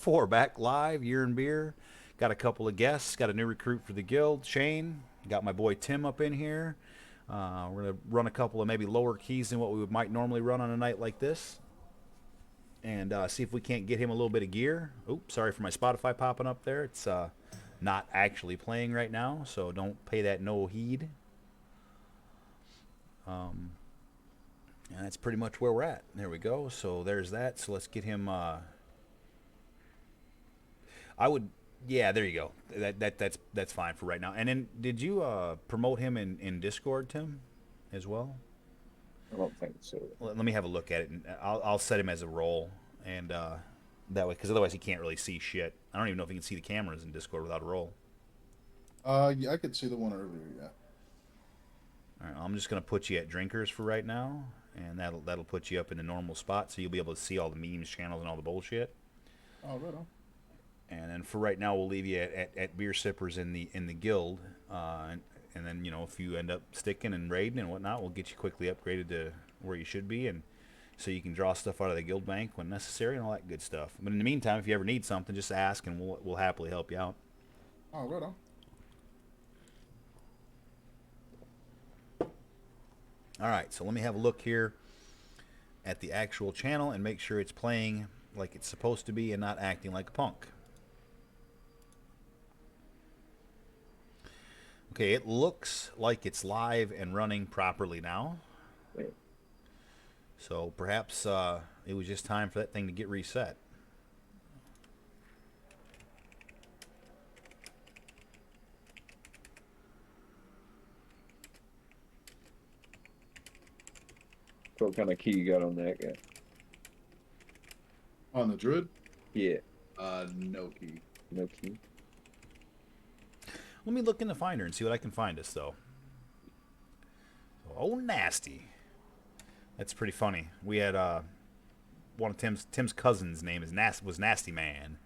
4 back live, Yearinbeer. Got a couple of guests. Got a new recruit for the guild, Shane. Got my boy Tim up in here. We're gonna run a couple of maybe lower keys than what we might normally run on a night like this, and see if we can't get him a little bit of gear. Oops, sorry for my Spotify popping up there. It's not actually playing right now, so don't pay that no heed. And that's pretty much where we're at. There we go. So there's that. So let's get him. I would, yeah, there you go. That's fine for right now. And then, did you promote him in Discord, Tim, as well? I don't think so. Let me have a look at it, and I'll set him as a role, and that way, because otherwise he can't really see shit. I don't even know if he can see the cameras in Discord without a role. Yeah, I could see the one earlier. Yeah. All right, I'm just gonna put you at drinkers for right now, and that'll put you up in the normal spot, so you'll be able to see all the memes channels and all the bullshit. Oh, right on. And then for right now, we'll leave you at beer sippers in the guild, and then if you end up sticking and raiding and whatnot, we'll get you quickly upgraded to where you should be, and so you can draw stuff out of the guild bank when necessary and all that good stuff. But in the meantime, if you ever need something, just ask, and we'll happily help you out. Oh, right on. All right, so let me have a look here at the actual channel and make sure it's playing like it's supposed to be and not acting like a punk. Okay, it looks like it's live and running properly now. Wait, So perhaps it was just time for that thing to get reset. what kind of key you got on that guy? On the druid? Yeah, No key. no key. Let me look in the finder and see what I can find us, though. Oh, nasty. That's pretty funny. We had one of Tim's cousins' name was Nasty Man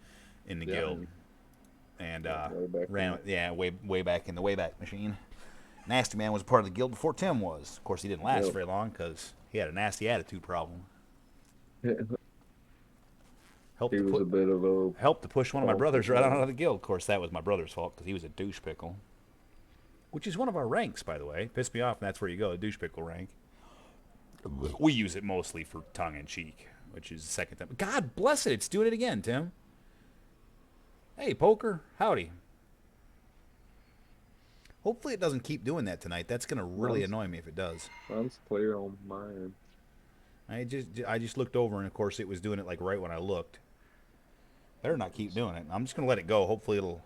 in the Yeah. guild, and Way back ran when. way back in the Wayback Machine. Nasty Man was a part of the guild before Tim was. Of course, he didn't last Yep. very long because he had a nasty attitude problem. Helped He to was a bit of a helped to push one of my Paul brothers right out Paul. of the guild. Of course, that was my brother's fault because he was a douche pickle, which is one of our ranks, by the way. Pissed me off, and that's where you go, a douche pickle rank. We use it mostly for tongue in cheek, which is the second time. God bless it, it's doing it again, Tim. Hey, poker, howdy. Hopefully, it doesn't keep doing that tonight. That's gonna really Mine's, annoy me if it does. mine's clear on my end. I just looked over, and of course, it was doing it like right when I looked. Better not keep doing it. I'm just gonna let it go. Hopefully I'm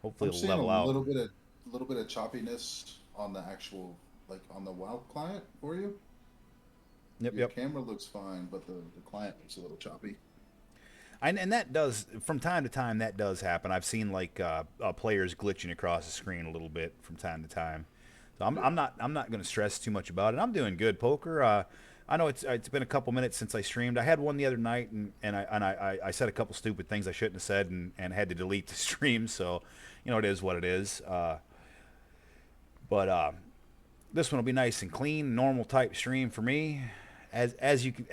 it'll seeing level out. a little bit of choppiness on the actual, like on the WoW client for you. Yep, Your yep. camera looks fine, but the client looks a little choppy. And that does, from time to time, that does happen. I've seen like players glitching across the screen a little bit from time to time. So Yeah. I'm not going to stress too much about it. I'm doing good, poker. I know it's been a couple minutes since I streamed. I had one the other night, and I said a couple stupid things I shouldn't have said, and had to delete the stream. So, it is what it is. But this one will be nice and clean, normal type stream for me. As you can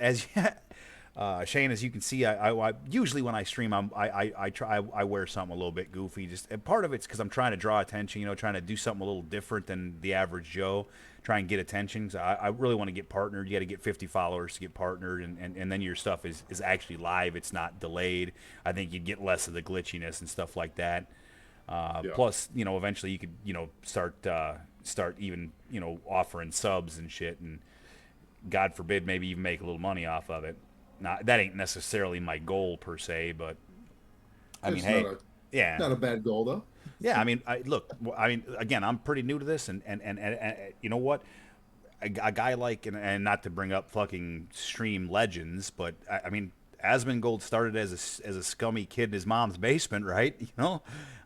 Shane, as you can see, I usually when I stream, I wear something a little bit goofy. Just and part of it's because I'm trying to draw attention. Trying to do something a little different than the average Joe. Try and get attention. 'Cause I really want to get partnered. You got to get 50 followers to get partnered, and then your stuff is actually live. It's not delayed. I think you'd get less of the glitchiness and stuff like that. Yeah. Plus, eventually you could, start even, offering subs and shit, and God forbid, maybe even make a little money off of it. Now, that ain't necessarily my goal per se, but I mean, It's hey, yeah, not a bad goal though. yeah. I mean, look, I mean, again, I'm pretty new to this, and you know what? A guy like, and not to bring up fucking stream legends, but I mean, Asmongold started as a scummy kid in his mom's basement, right?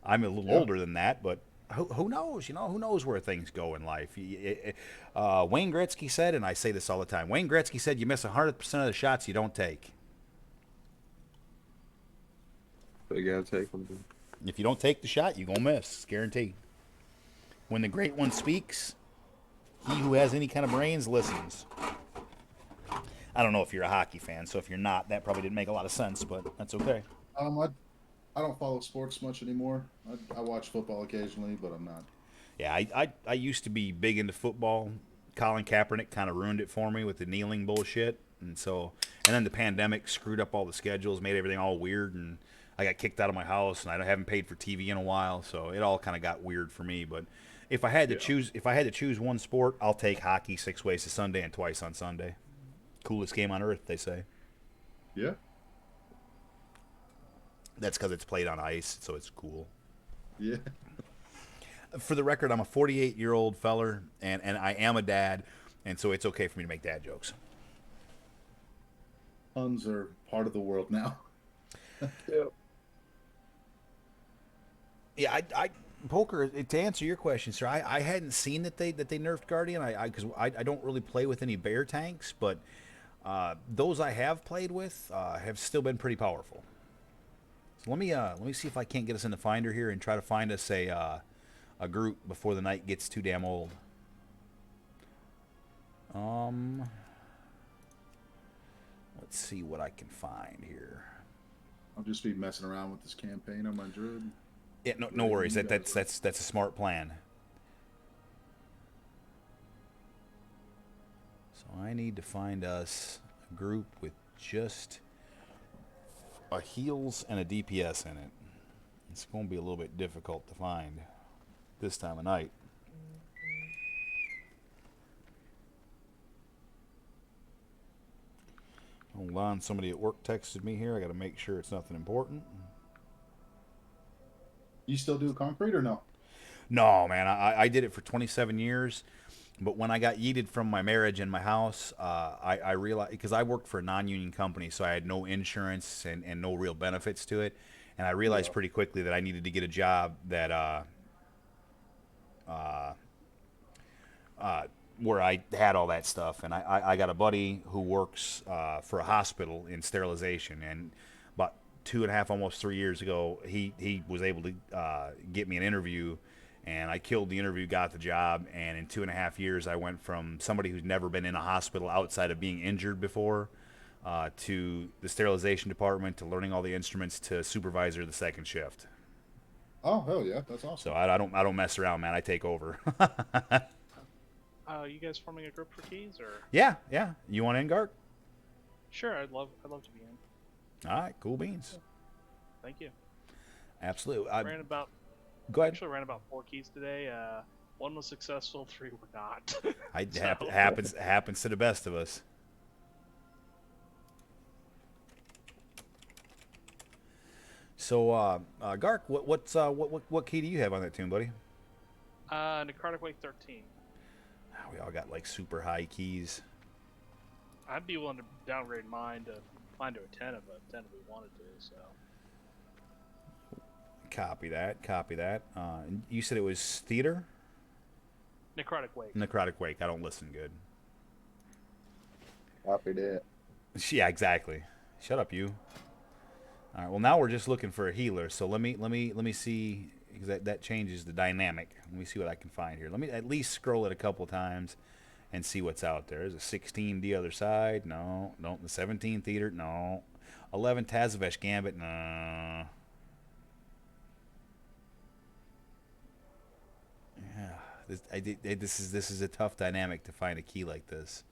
I'm a little Yeah. older than that, but who knows? Who knows where things go in life? Wayne Gretzky said, and I say this all the time. Wayne Gretzky said, "You miss 100% of the shots you don't take. So you gotta take them. If you don't take the shot, you gonna miss. It's guaranteed." When the great one speaks, he who has any kind of brains listens. I don't know if you're a hockey fan, so if you're not, that probably didn't make a lot of sense, but that's okay. I don't follow sports much anymore. I watch football occasionally, but I'm not. Yeah, I used to be big into football. Colin Kaepernick kind of ruined it for me with the kneeling bullshit, and then the pandemic screwed up all the schedules, made everything all weird, and I got kicked out of my house, and I haven't paid for TV in a while, so it all kind of got weird for me. But Yeah. if I had to choose one sport, I'll take hockey 6 ways to Sunday and twice on Sunday. Coolest game on earth, they say. Yeah, That's because it's played on ice, so it's cool. yeah. For the record, I'm a 48-year-old feller, and I am a dad, and so it's okay for me to make dad jokes. Puns are part of the world now. Yeah. Yeah, I poker. To answer your question, sir, I hadn't seen that they nerfed Guardian. Because I don't really play with any bear tanks, but those I have played with have still been pretty powerful. So let me see if I can't get us in the finder here and try to find us a group before the night gets too damn old. Um, let's see what I can find here. I'll just be messing around with this campaign on my druid. Yeah, no Whatever worries. you guys like. That's a smart plan. So I need to find us a group with just a heals and a DPS in it. It's going to be a little bit difficult to find this time of night. Hold on, somebody at work texted me here. I got to make sure it's nothing important. You still do concrete or no? No, man, I did it for 27 years. But when I got yeeted from my marriage and my house, I realized, because I worked for a non-union company, so I had no insurance and no real benefits to it. And I realized Yeah. pretty quickly that I needed to get a job that where I had all that stuff. And I got a buddy who works for a hospital in sterilization. And about 2.5, almost 3 years ago, he was able to get me an interview. And I killed the interview, got the job, and in 2.5 years, I went from somebody who's never been in a hospital outside of being injured before to the sterilization department, to learning all the instruments, to supervisor of the second shift. Oh, hell yeah. That's So awesome. I don't mess around, man. I take over. You guys forming a group for keys or? Yeah, yeah. You want in, Gark? Sure, I'd love to be in. All right, cool beans. Thank you. Absolutely. Ran about Go ahead. Actually ran about 4 keys today. One was successful, 3 were not. So, Happens to the best of us. So, Gark, what key do you have on that tune, buddy? Necrotic Wake 13. We all got like super high keys. I'd be willing to downgrade mine to a 10 if we wanted to. So Copy that. Copy that. And you said it was theater? Necrotic Wake. Necrotic Wake. I don't listen good. Copy that. Yeah, exactly. Shut up, you. All right. Well, now we're just looking for a healer. So let me see, because that changes the dynamic. Let me see what I can find here. Let me at least scroll it a couple times and see what's out there. There's a 16 the other side. No. The 17 theater. No. 11 Tazavesh Gambit. No. Yeah. This is a tough dynamic to find a key like this.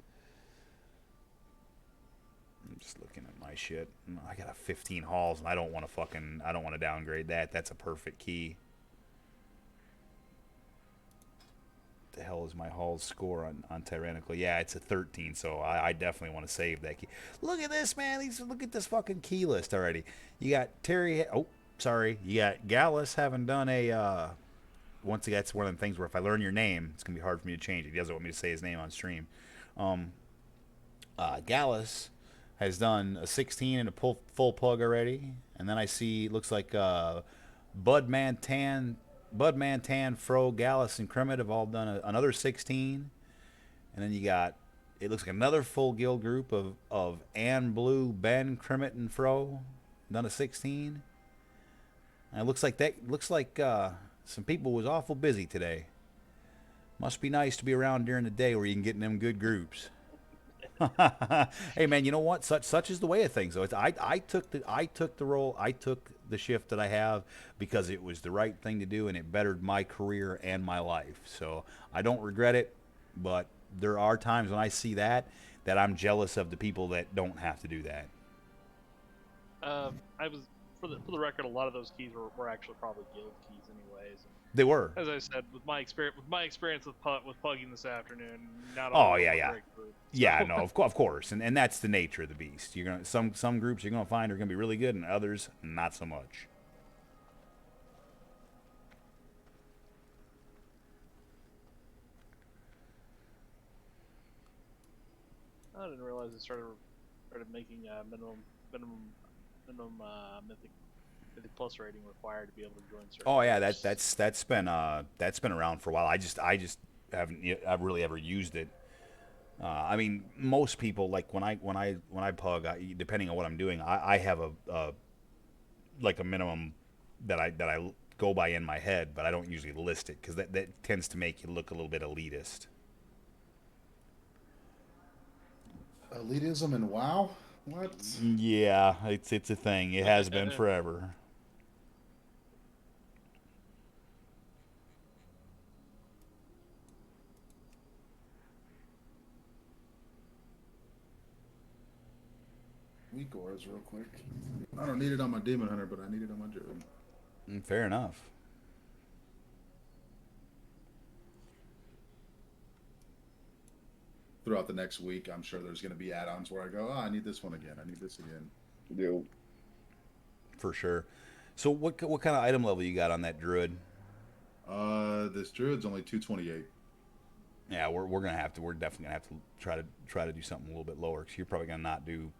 I'm just looking at my shit. I got a 15 halls, and I don't want to downgrade that. That's a perfect key. What the hell is my halls score on Tyrannical? Yeah, it's a 13, so I definitely want to save that key. Look at this, man. Look at this fucking key list already. You got Terry. Oh, sorry. You got Gallus having done a. Once again, that's one of the things where if I learn your name, it's gonna be hard for me to change it. He doesn't want me to say his name on stream. Gallus has done a 16 and a full plug already, and then I see looks like Bud Mantan, Fro, Gallus, and Kremet have all done another 16, and then you got, it looks like another full guild group of Ann Blue, Ben, Kremet, and Fro done a 16. And it looks like some people was awful busy today. Must be nice to be around during the day where you can get in them good groups. Hey man, you know what? Such is the way of things. Though I took the role. I took the shift that I have because it was the right thing to do, and it bettered my career and my life. So I don't regret it. But there are times when I see that I'm jealous of the people that don't have to do that. I was for the record, a lot of those keys were actually probably guild keys, anyways. And They were. as I said, with my experience with pugging this afternoon, not all Oh of them yeah, were yeah. great group. Yeah, So no, of course, and that's the nature of the beast. You're gonna some groups you're gonna find are gonna be really good, and others not so much. I didn't realize it started making minimum minimum mythic plus rating required to be able to join certain Oh yeah, groups. that's been around for a while. I just haven't I've really ever used it. I mean, most people like when I pug, depending on what I'm doing, I have a like a minimum that I go by in my head, but I don't usually list it because that tends to make you look a little bit elitist. Elitism and WoW? What? Yeah, it's a thing. It has been forever. Weak auras real quick. I don't need it on my demon hunter, but I need it on my druid. Fair enough. Throughout the next week, I'm sure there's going to be add-ons where I go, oh, I need this one again. I need this again. Yo, For sure. So what kind of item level you got on that druid? This druid's only 228. Yeah, we're definitely gonna have to try to do something a little bit lower because you're probably gonna not do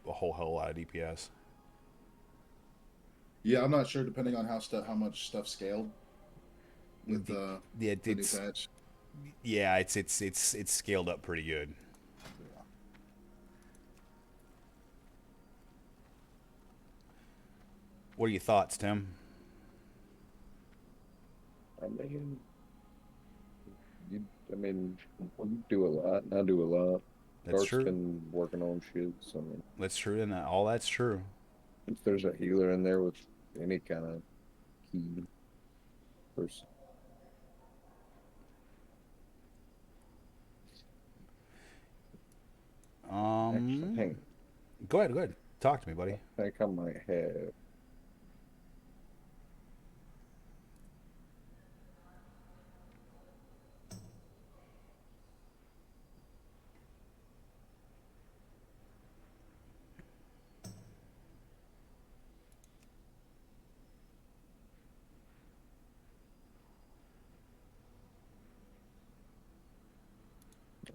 a whole hell of a lot of DPS. Yeah, I'm not sure depending on how much stuff scaled with Yeah, the new patch. yeah, it's scaled up pretty good. Yeah. What are your thoughts, Tim? I mean, I mean, you do a lot, and I do a lot. That's Gart's true. been working on shit, so I mean, That's true, and all that's true. if there's a healer in there with any kind of key person, actually, Um, hang on. go ahead, go ahead. Talk to me, buddy. I think I might have.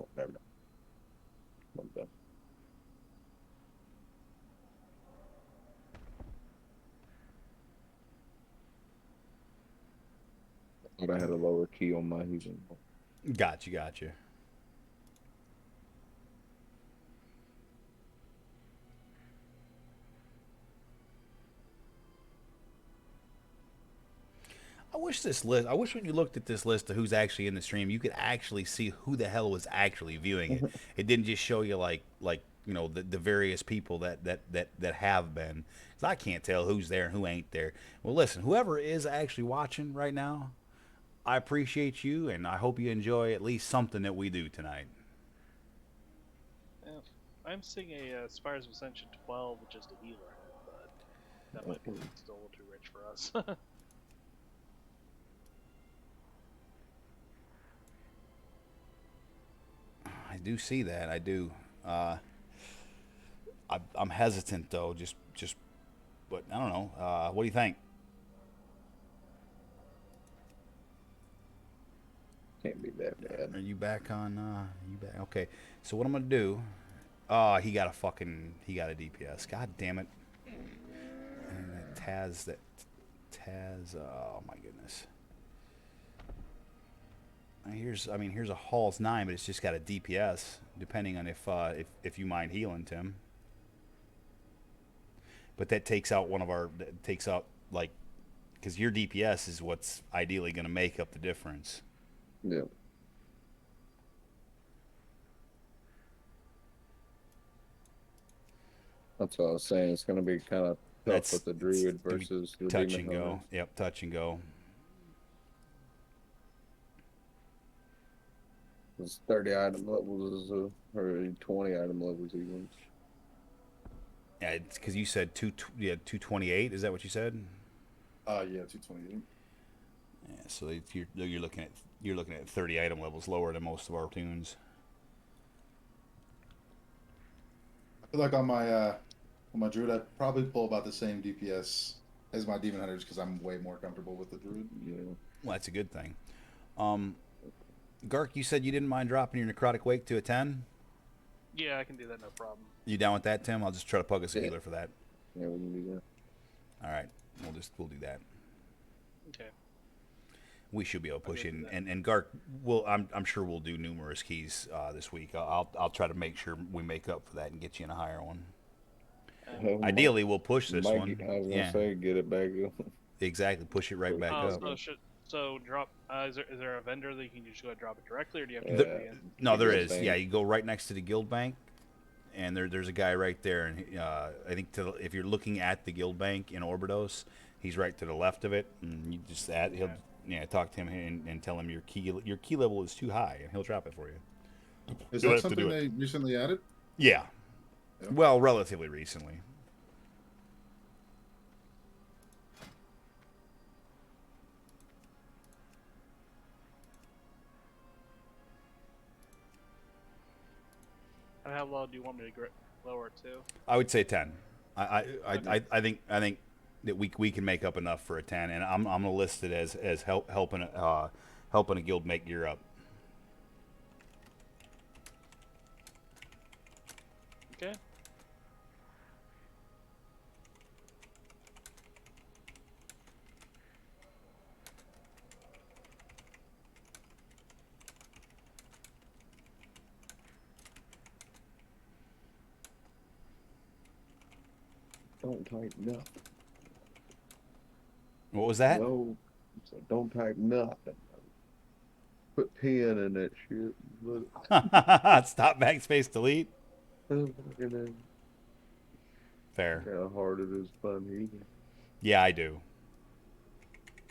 Oh, never mind. I'm done. I thought I had a lower key on my healing. Got you. I wish when you looked at this list of who's actually in the stream, you could actually see who the hell was actually viewing it. It didn't just show you like the various people that have been. 'Cause I can't tell who's there and who ain't there. Well, listen, whoever is actually watching right now, I appreciate you, and I hope you enjoy at least something that we do tonight. Yeah. I'm seeing a Spires of Ascension 12 with just a healer in it, but that might be still a little too rich for us. I do see that. I do. I'm hesitant though. Just, but I don't know. What do you think? Can't be that bad. Are you back on? You back? Okay. So what I'm gonna do? He got a DPS. God damn it! And Taz. Oh my goodness. Here's a Hall's 9, but it's just got a DPS. Depending on if you mind healing, Tim. But that takes out like, because your DPS is what's ideally going to make up the difference. Yeah. That's what I was saying. It's gonna be kind of tough with the it's druid gonna be versus the touch demon and go. hunter. Yep, touch and go. It's 30 item levels is or 20 item levels even. Yeah, it's because you said 228. Is that what you said? Yeah, 228. Yeah, so you're looking at 30 item levels lower than most of our tunes. I feel like on my druid, I'd probably pull about the same DPS as my demon hunters because I'm way more comfortable with the druid. Yeah. Well, that's a good thing. Um, Gark, you said you didn't mind dropping your necrotic wake to a 10. Yeah, I can do that, no problem. You down with that, Tim? I'll just try to plug us a Yeah. healer for that. Yeah, we can do that. All right, we'll do that. Okay. We should be able to push Okay, it, do that. and Gark, I'm sure we'll do numerous keys this week. I'll try to make sure we make up for that and get you in a higher one. Ideally, we'll push this I one. was gonna Yeah, say get it back up. exactly. Push it right back Oh, up. so drop. Is there a vendor that you can just go ahead and drop it directly, or do you have to Yeah. put it in? No, there Guild is. bank. Yeah, you go right next to the guild bank, and there's a guy right there. And I think if you're looking at the guild bank in Orbidos, he's right to the left of it. And you just add, he'll talk to him and tell him your key level is too high, and he'll drop it for you. Is You'll that have to something do it. they recently added? Yeah. Yeah. Well, relatively recently. And how low do you want me to lower it to? I would say 10. Okay. I think that we can make up enough for a 10, and I'm gonna list it as helping a guild make gear up. Okay. Don't type nothing. What was that? No, so don't type nothing. Put pen in that shit. Look, Stop backspace delete. kind Fair. of hard it is fun here. Yeah, I do.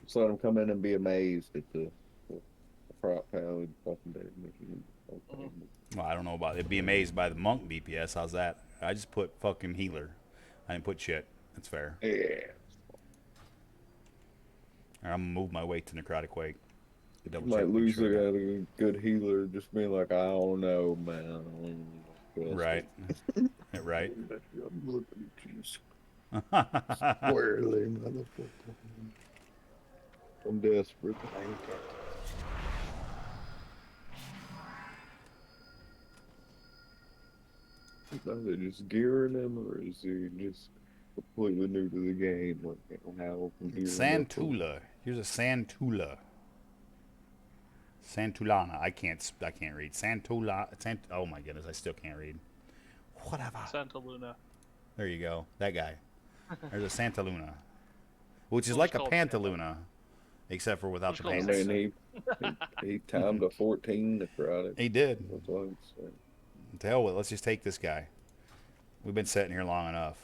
Just let them come in and be amazed at the prop power fucking damage. Mhm. Well, I don't know about it. Be amazed by the monk DPS. How's that? I just put fucking healer. I didn't put shit. That's fair. Yeah. All right, I'm gonna move my weight to necrotic wake. You Double might check, make lose sure that- a good healer just being like, I don't know, man. I don't trust Right. it." Right. I'm looking at you squarely, motherfucker. I'm desperate. Are they just gearing him, or is he just completely new to the game? Like, how from here? Santula. Here's a Santula. Santulana. I can't read. Oh my goodness, I still can't read. Whatever. Santa Luna. There you go. That guy. There's a Santa Luna, which is Well, like it's a called Santa. Pantaluna, except for without It's the called I pants. mean, he timed a 14 necrotic. He did. That's what I'm saying. To hell with it. Let's just take this guy. We've been sitting here long enough.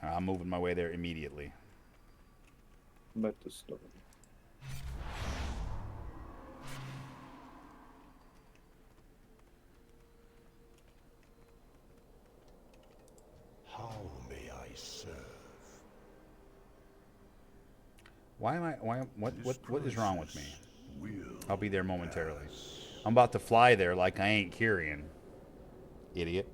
I'm moving my way there immediately. I'm at the start. How may I serve? Why am I? What is wrong with me? Will I'll be there momentarily. I'm about to fly there like I ain't Kyrian. Idiot.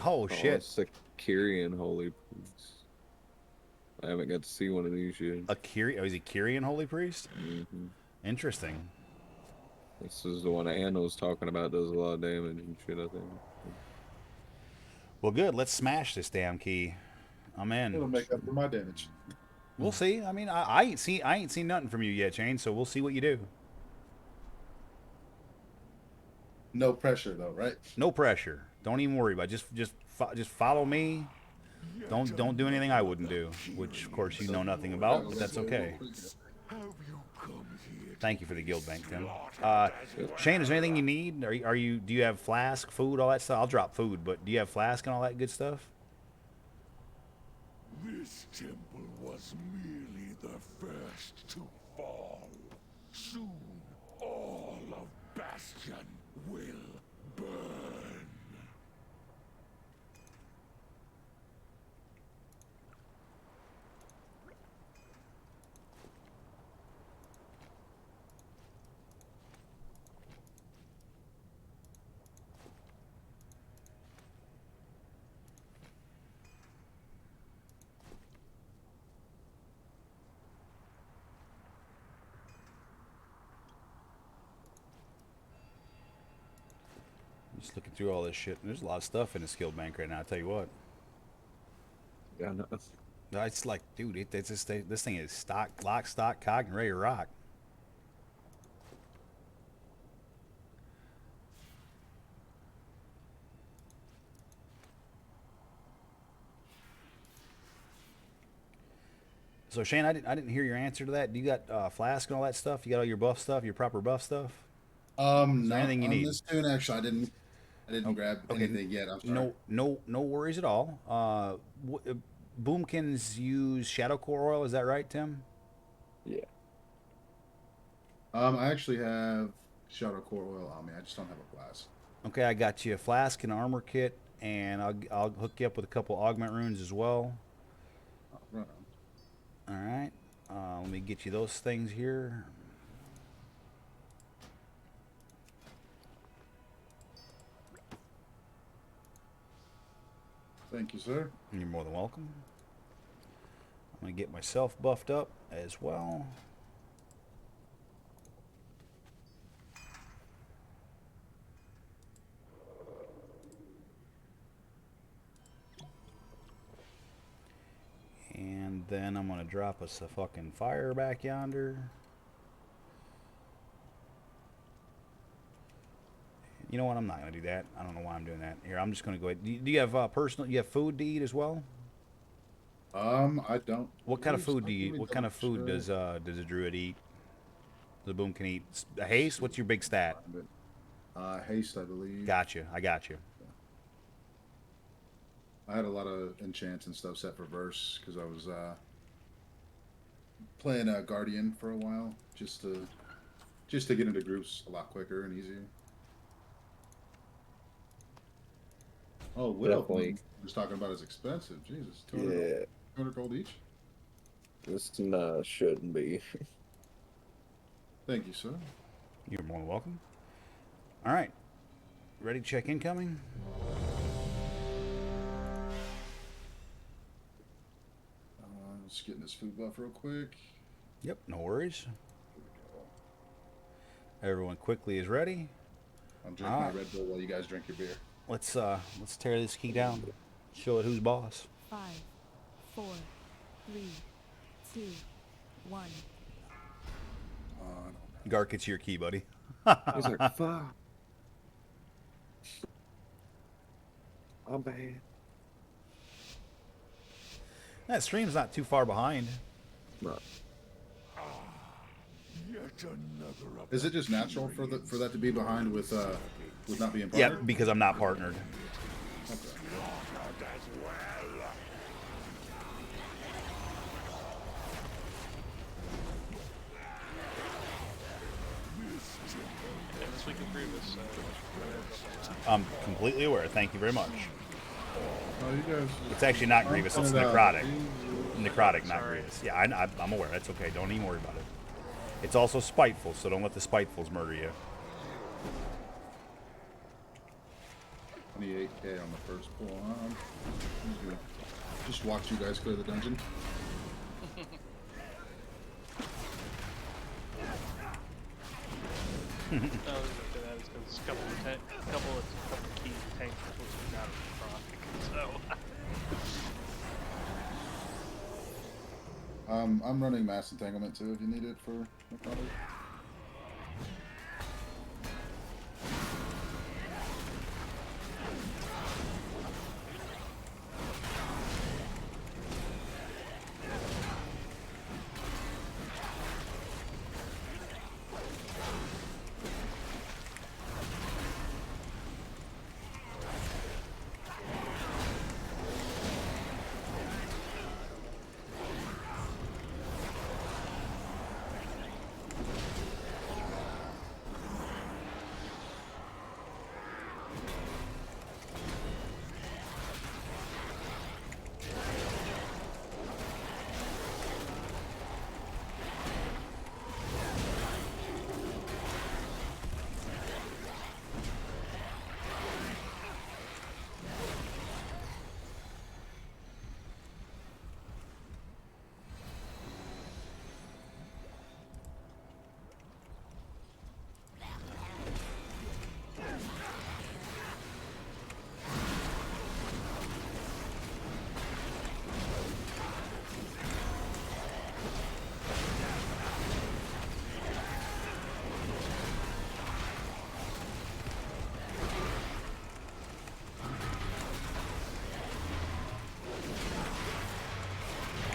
Oh shit. Syrian holy priest. I haven't got to see one of these yet. A Kyrian? Oh, is he Kyrian holy priest? Hmm. Interesting. This is the one Anna was talking about. Does a lot of damage and shit. I think. Well, good. Let's smash this damn key. I'm in. It'll make up for my damage. We'll see. I mean, I ain't seen nothing from you yet, Shane. So we'll see what you do. No pressure though, right? No pressure. Don't even worry about it. Just follow me. Don't do anything I wouldn't do, which of course you know nothing about, but that's okay. Thank you for the guild bank, Tim. Shane, is there anything you need? Do you have flask, food, all that stuff? I'll drop food, but do you have flask and all that good stuff? This temple was merely the first to fall. Soon, all of Bastion will burn. Just looking through all this shit. There's a lot of stuff in the skill bank right now. I tell you what. Yeah, no. It's like, dude, this thing is lock, stock, cock, and ready to rock. So Shane, I didn't hear your answer to that. Do you got flask and all that stuff? You got all your buff stuff, your proper buff stuff? Not anything you on need? this tune. Actually, I didn't grab anything yet. I'm sorry. No worries at all. Boomkins use shadow core oil. Is that right, Tim? Yeah. I actually have shadow core oil on me. I just don't have a flask. Okay, I got you a flask and armor kit, and I'll hook you up with a couple augment runes as well. Oh, right on. All right. Let me get you those things here. Thank you, sir. You're more than welcome. I'm going to get myself buffed up as well. And then I'm going to drop us a fucking fire back yonder. You know what? I'm not going to do that. I don't know why I'm doing that. Here, I'm just going to go ahead. Do you have you have food to eat as well? I don't. What kind of food do you eat? What kind of food does a druid eat? The boom can eat a haste. What's your big stat? Haste, I believe. Gotcha. I got you. I had a lot of enchants and stuff set for verse because I was playing a guardian for a while, just to get into groups a lot quicker and easier. Oh, Widow Definitely. was talking about is expensive. Jesus, 200 gold each. This shouldn't be. Thank you, sir. You're more than welcome. All right. Ready to check incoming? Just getting this food buff real quick. Yep, no worries. Everyone quickly is ready. I'm drinking my Red Bull while you guys drink your beer. Let's tear this key down. Show it who's boss. 5, 4, 3, 2, 1. Gark, it's your key, buddy. He's like, fuck. I'm bad. That stream's not too far behind. No. Yet another of Is it just natural for that to be behind with not being Yeah, partnered? because I'm not partnered. Okay. as well. Yeah, this week in Grievous. I'm completely aware. Thank you very much. Oh, you guys. It's actually not Grievous. It's Pointed out. necrotic. Necrotic, not Sorry. Grievous. Yeah, I'm aware. That's okay. Don't even worry about it. It's also spiteful, so don't let the spitefuls murder you. 28k on the first pull. Just watch you guys clear the dungeon. No, the reason I say that is because a couple of key tanks are supposed to be out of necrotic. So I'm running mass entanglement too if you need it for necrotic.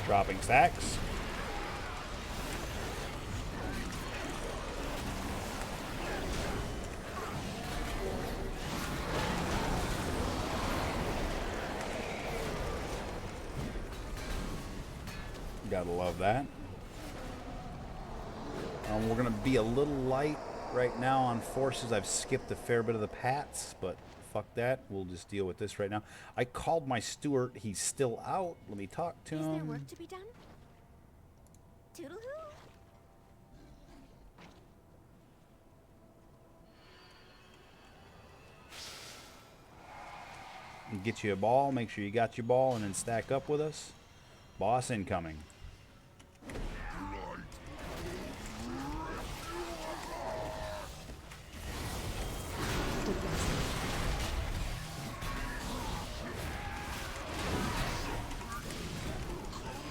Dropping stacks. Gotta love that. We're gonna be a little light right now on forces. I've skipped a fair bit of the pats, but fuck that. We'll just deal with this right now. I called my steward. He's still out. Let me talk to Is there him. work to be done? Toodaloo. Get you a ball. Make sure you got your ball, and then stack up with us. Boss incoming.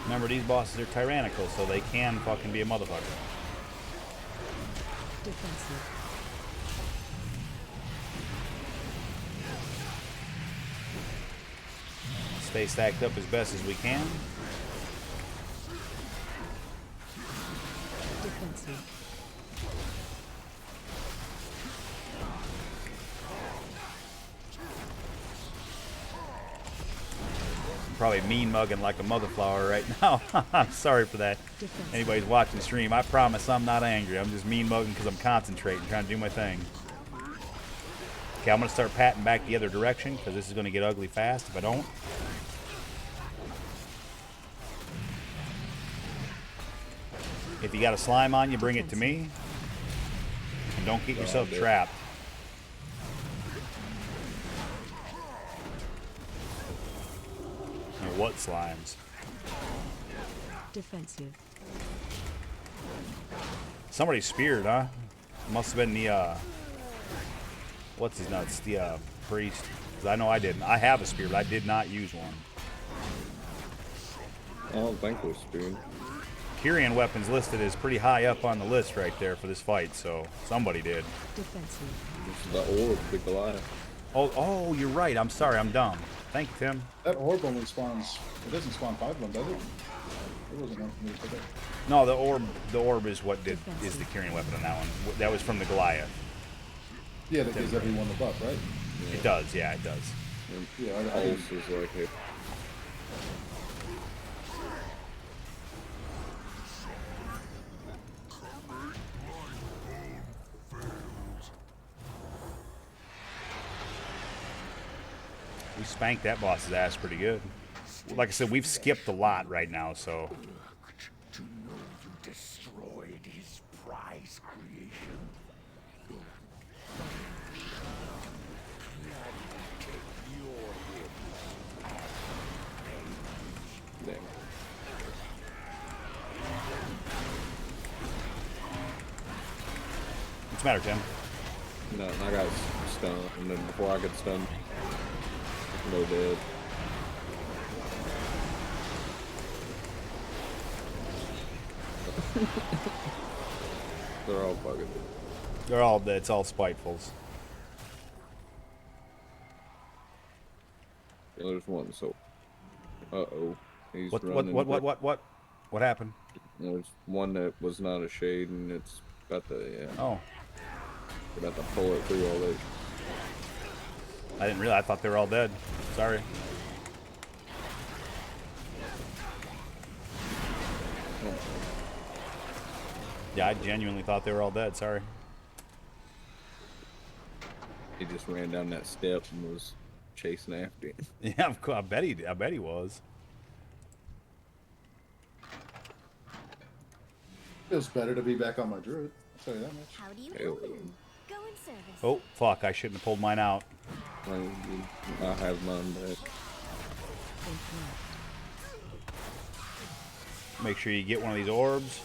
Remember, these bosses are tyrannical, so they can fucking be a motherfucker. Defensive. Stay stacked up as best as we can. Defensive. Probably mean mugging like a motherflower right now. I'm sorry for that. Defensive. Anybody's watching the stream, I promise I'm not angry. I'm just mean mugging because I'm concentrating, trying to do my thing. Okay, I'm going to start patting back the other direction because this is going to get ugly fast if I don't. If you got a slime on you, bring it to me. And don't get yourself trapped. Or what slimes? Defensive. Somebody speared, huh? Must have been the, what's his nuts? The, priest. 'Cause I know I didn't. I have a spear, but I did not use one. I don't think we're spearing. Kyrian weapons listed is pretty high up on the list right there for this fight, so somebody did. Defensive. It's the orb, the Goliath. Oh, you're right. I'm sorry. I'm dumb. Thank you, Tim. That orb only spawns. It doesn't spawn 5 of them, does it? There wasn't one for me to pick up. No, the orb is what is the Kyrian weapon on that one. That was from the Goliath. Yeah, that gives everyone the buff, right? It does, yeah, it does. Yeah, I Pulse didn't. is like it. We spanked that boss's ass pretty good. Like I said, we've skipped a lot right now, so To know you destroyed his prize creation. Damn. what's the matter, Tim? No, I got stunned, and then before I get stunned, no dead. They're all fucking. They're all dead. It's all spitefuls. There's one, so. Uh-oh. He's What running. What happened? There's one that was not a shade, and it's about to, yeah. Oh, About to pull it through all that. I didn't realize. I thought they were all dead. Sorry. Yeah, I genuinely thought they were all dead. Sorry. He just ran down that step and was chasing after him. Yeah, of course. I bet he was. Feels better to be back on my druid. I'll tell you that much. How do you Hell do? Go in service. Oh, fuck. I shouldn't have pulled mine out. I have mine back. Make sure you get one of these orbs.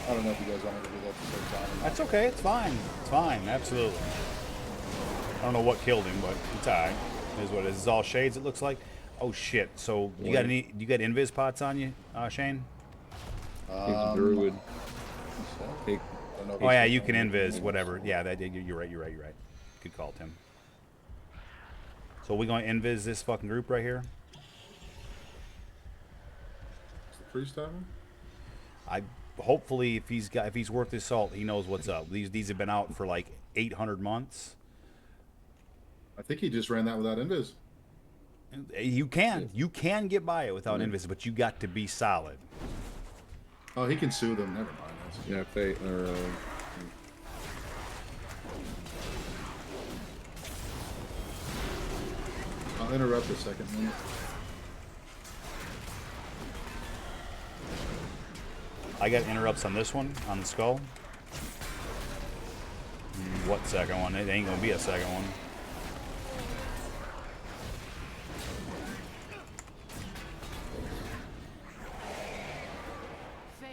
I don't know if you guys want me to do that at the same time. or not. That's okay. It's fine. It's fine. Absolutely. I don't know what killed him, but it's alright. It is what it is. It's all shades, it looks like. Oh shit. So you got any? You got invis pots on you, Shane? He's a druid. I He, don't know if Oh yeah, it's- you can invis whatever. Yeah, that you're right. You're right. You're right. Good call, Tim. So we going to invis this fucking group right here? It's the priest having? I hopefully if he's worth his salt, he knows what's up. These have been out for like 800 months. I think he just ran that without invis. You can get by it without invis, but you got to be solid. Oh, he can sue them. Never mind. That's... yeah, fate, or, I'll interrupt a second. I got interrupts on this one, on the skull. What second one? It ain't gonna be a second one.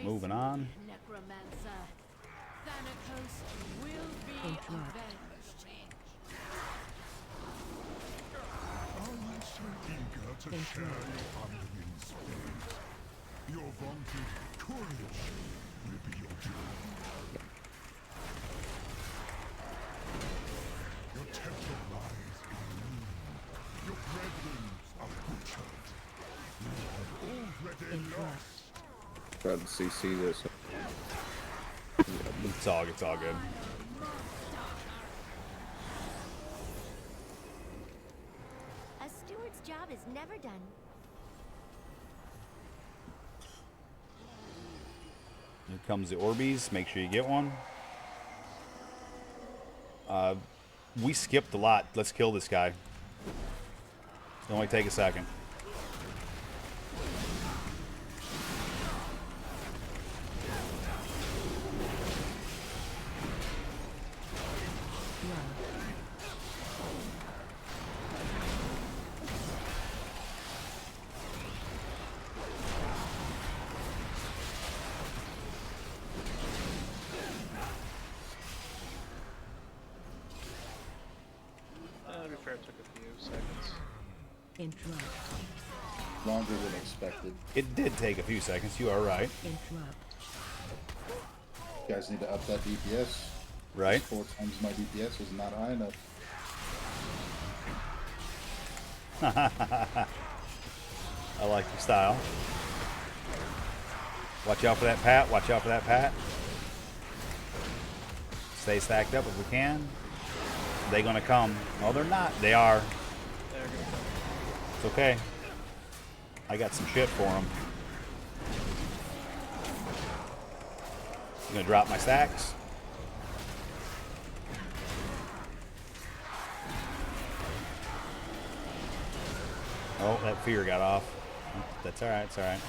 Moving on. Necromancer. Thanatos will be avenged. Are you so eager to share your unwin's fate? Your vaunted courage will be your doom. Your temple lies in ruin. Your brethren are butchered. You have already lost. tried to CC this. It's all good. A steward's job is never done. Here comes the Orbeez. Make sure you get one. We skipped a lot. Let's kill this guy. It'll only take a second. To be fair, it took a few seconds. Interrupt. Longer than expected. It did take a few seconds. You are right. Interrupt. You guys need to up that DPS. Right? 4 times my DPS was not high enough. I like your style. Watch out for that Pat. Watch out for that Pat. Stay stacked up if we can. They gonna come? Oh, they're not. They are. They're gonna come. It's okay. I got some shit for them. I'm gonna drop my stacks. Oh, that fear got off. That's alright, it's alright.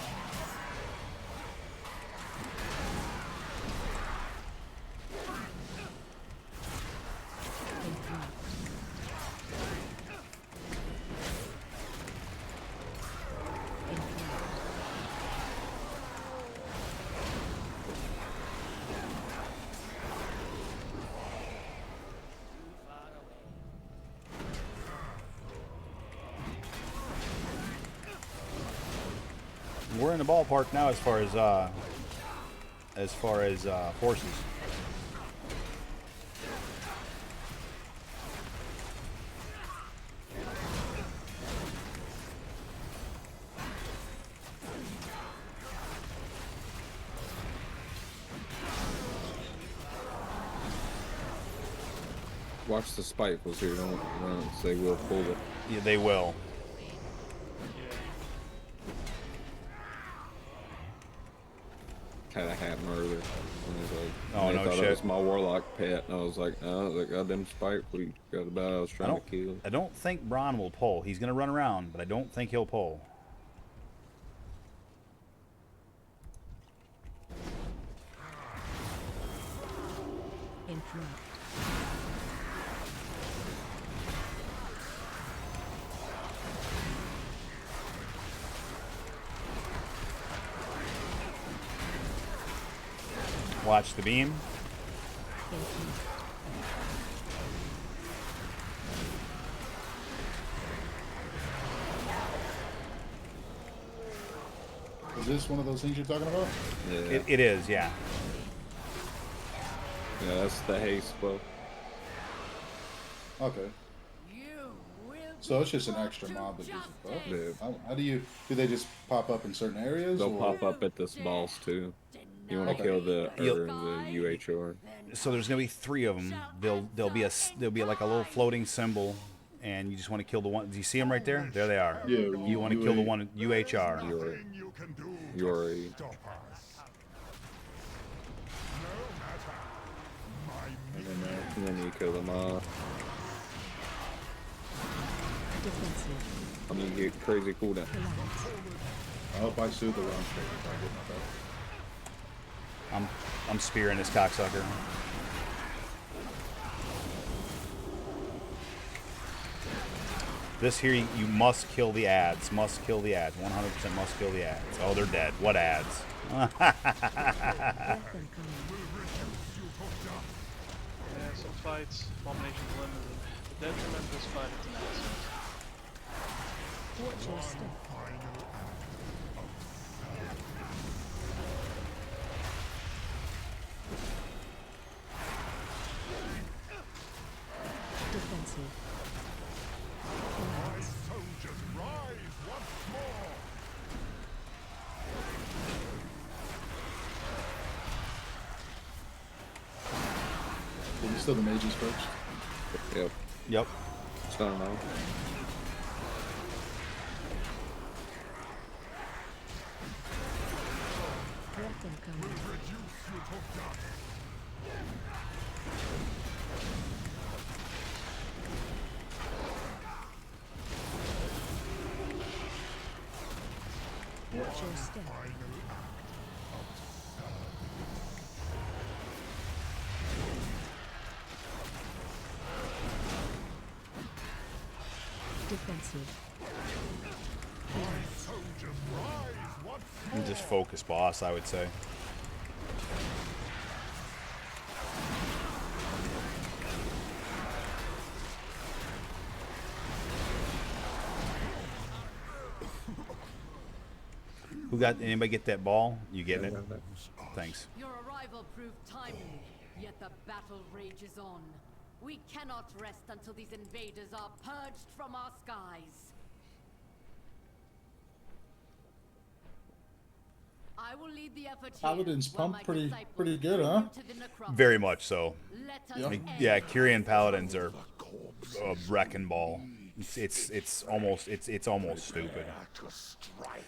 We're in the ballpark now as far as forces. Watch the spiteful here. Don't they will pull it. Yeah, they will. Kind of happened earlier. And it's like, Oh, they no thought shit. it was my warlock pet. And I was like, oh, the goddamn spiteful you got about. I was trying to kill. I don't think Bron will pull. He's gonna run around, but I don't think he'll pull. Interrupt. Watch the beam. Is this one of those things you're talking about? Yeah, It is, yeah. yeah, that's the haste bow. Okay. You will So it's be just an brought extra to mob that gives a buff? justice. Yeah. How do they just pop up in certain areas? They'll or? pop up at this boss too. You want to Okay. kill the Yep. UHR. So there's gonna be 3 of them. There'll be like a little floating symbol, and you just want to kill the one. Do you see them right there? There they are. Yeah, You want to kill the one UHR. You're Nothing you can do You're to a stop us. No matter. My and then you kill them off. Defensive. I mean, you get crazy cooldown. I hope I sued the wrong thing if I did my best. I'm spearing this cocksucker. This here, you must kill the ads. Must kill the ads. 100% must kill the ads. Oh, they're dead. What ads? Let them come. Yeah, some fights, Abomination's limited. The detriment of this fight is an accident. Watch your step. Defensive. soldiers rise once more. Is it still the mages first? Yep. Yep. Stun them out. Let them come. Reduce you to dust. Watch your step. Defensive. Soldiers rise once more. And just focus boss, I would say. Who got? Anybody get that ball? You getting it? Thanks. Your arrival proved timely, yet the battle rages on. We cannot rest until these invaders are purged from our skies. I will lead the effort here. Paladin's while pumped my pretty disciples good, bring huh? you to the necropolis. Very much so. Let us Yep. end Yeah, this Kyrian paladins are a wrecking ball. It's almost stupid.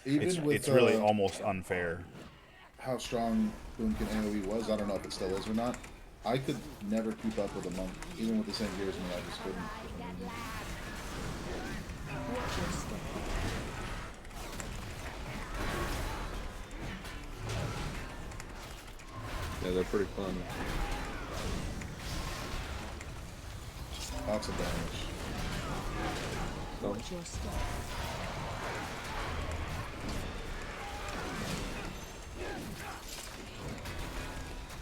Even with It's really almost unfair. how strong Boomkin AoE was, I don't know if it still is or not. I could never keep up with a monk, even with the same gears as me. I just couldn't. Yeah, they're pretty fun. Lots of damage. So,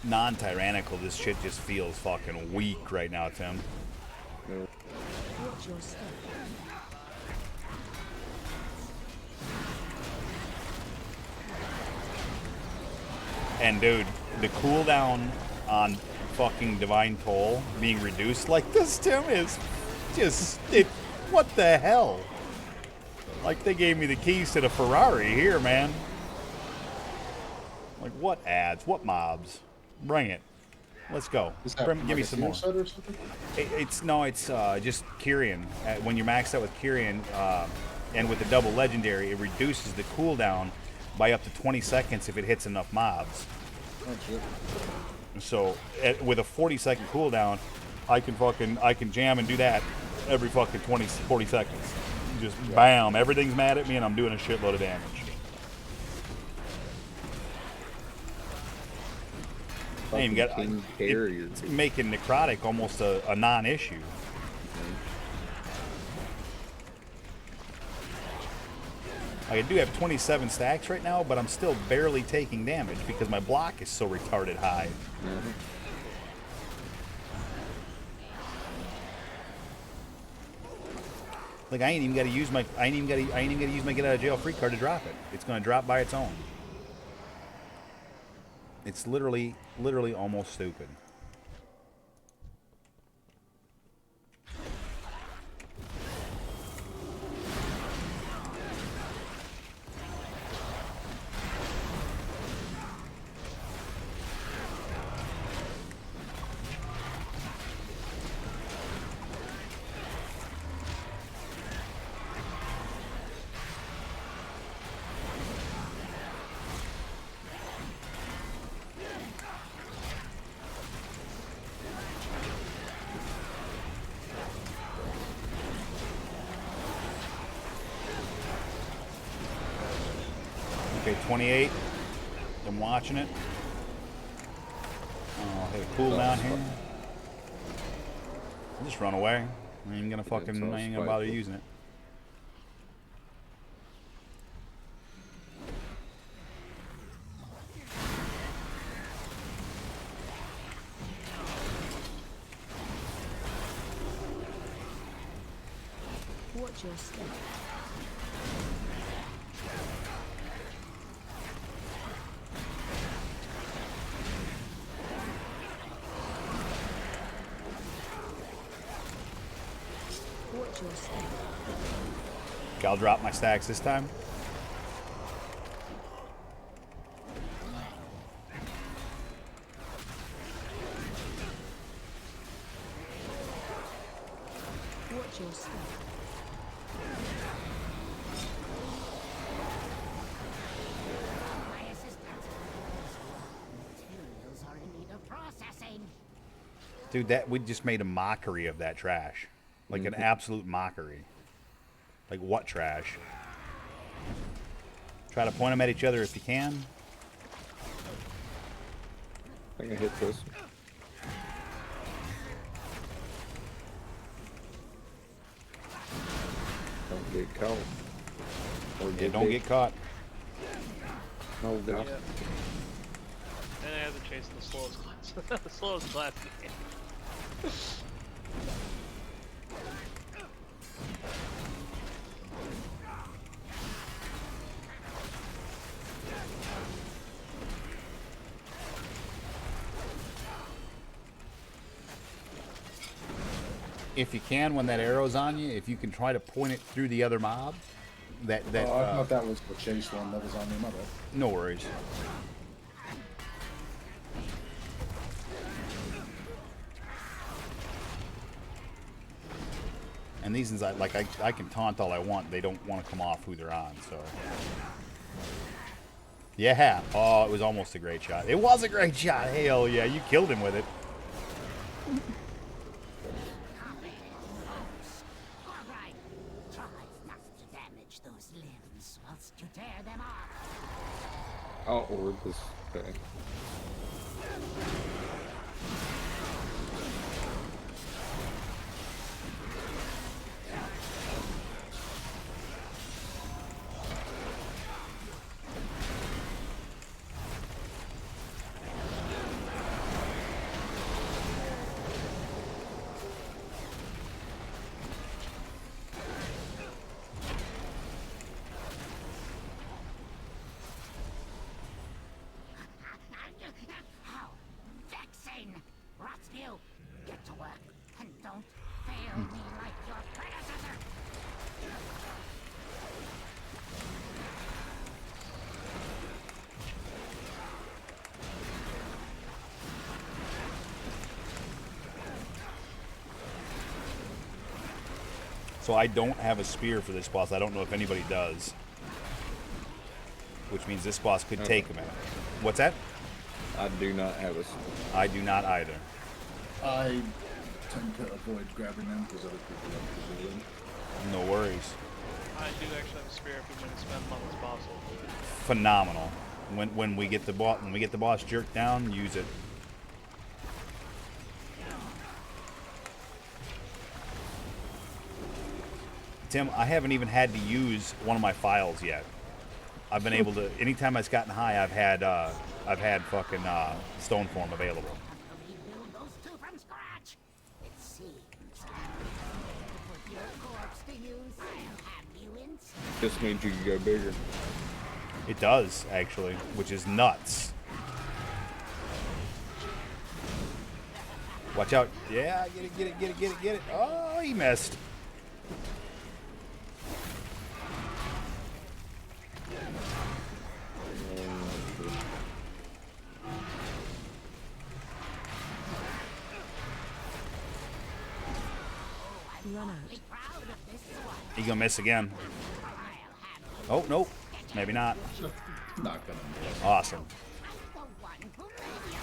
Non-tyrannical, this shit just feels fucking weak right now, Tim. you know, And dude, the cooldown on fucking Divine Toll being reduced like this, Tim, is just what the hell? Like they gave me the keys to the Ferrari here, man. Like what ads? What mobs? Bring it. Let's go. Is that Give me a some more. tier set or something? It's just Kyrian. When you're maxed out with Kyrian, and with the double legendary, it reduces the cooldown by up to 20 seconds if it hits enough mobs. Oh shit. So with a 40-second cooldown, I can jam and do that every fucking 40 seconds. Just bam, everything's mad at me and I'm doing a shitload of damage. I ain't even got King Carrier. it's making necrotic almost a non-issue. I do have 27 stacks right now, but I'm still barely taking damage because my block is so retarded high. Like I ain't even got to use my get out of jail free card to drop it. It's going to drop by its own. It's literally almost stupid. Okay, 28. I'm watching it. Oh, hit a cooldown here. I'll just run away. I ain't gonna I ain't gonna bother using it. Watch your step. Watch your step. Okay, I'll drop my stacks this time. Watch your step. My assistant. Materials are in need of processing. Dude, that we just made a mockery of that trash. Like an absolute mockery. Like what trash? Try to point them at each other if you can. I think I hit this. Don't get caught. Or Yeah, don't get caught. Oh god. Yeah. And I have to chase the slowest class. The slowest class in the game. If you can, when that arrow's on you, if you can try to point it through the other mob, I thought that was the chase one that was on me. My bad. no worries. And these ones, I can taunt all I want. They don't want to come off who they're on, so. Yeah. Oh, it was almost a great shot. It was a great shot. Hell yeah, you killed him with it. All right. Try not to damage those limbs whilst you tear them off. Oh, or this. Okay. How vexing! Rotsview, get to work and don't fail me like your predecessor. So I don't have a spear for this boss. I don't know if anybody does. Which means this boss could take a minute. What's that? I do not have a. I do not either. I tend to avoid grabbing them because other people like to do them. No worries. I do actually have a spear if we want to spend them on this boss. We'll do it. Phenomenal. When we get the boss jerked down, use it. Tim, I haven't even had to use one of my files yet. I've been able to. Anytime I've gotten high, I've had fucking stone form available. Rebuild those two from scratch. It seems. Put your corpse to use. I'll have you in. Just means you can go bigger. It does actually, which is nuts. Watch out! Yeah, get it! Oh, he missed. He gonna miss again. Oh, nope. Maybe not. Not gonna miss. Awesome. The one who made you.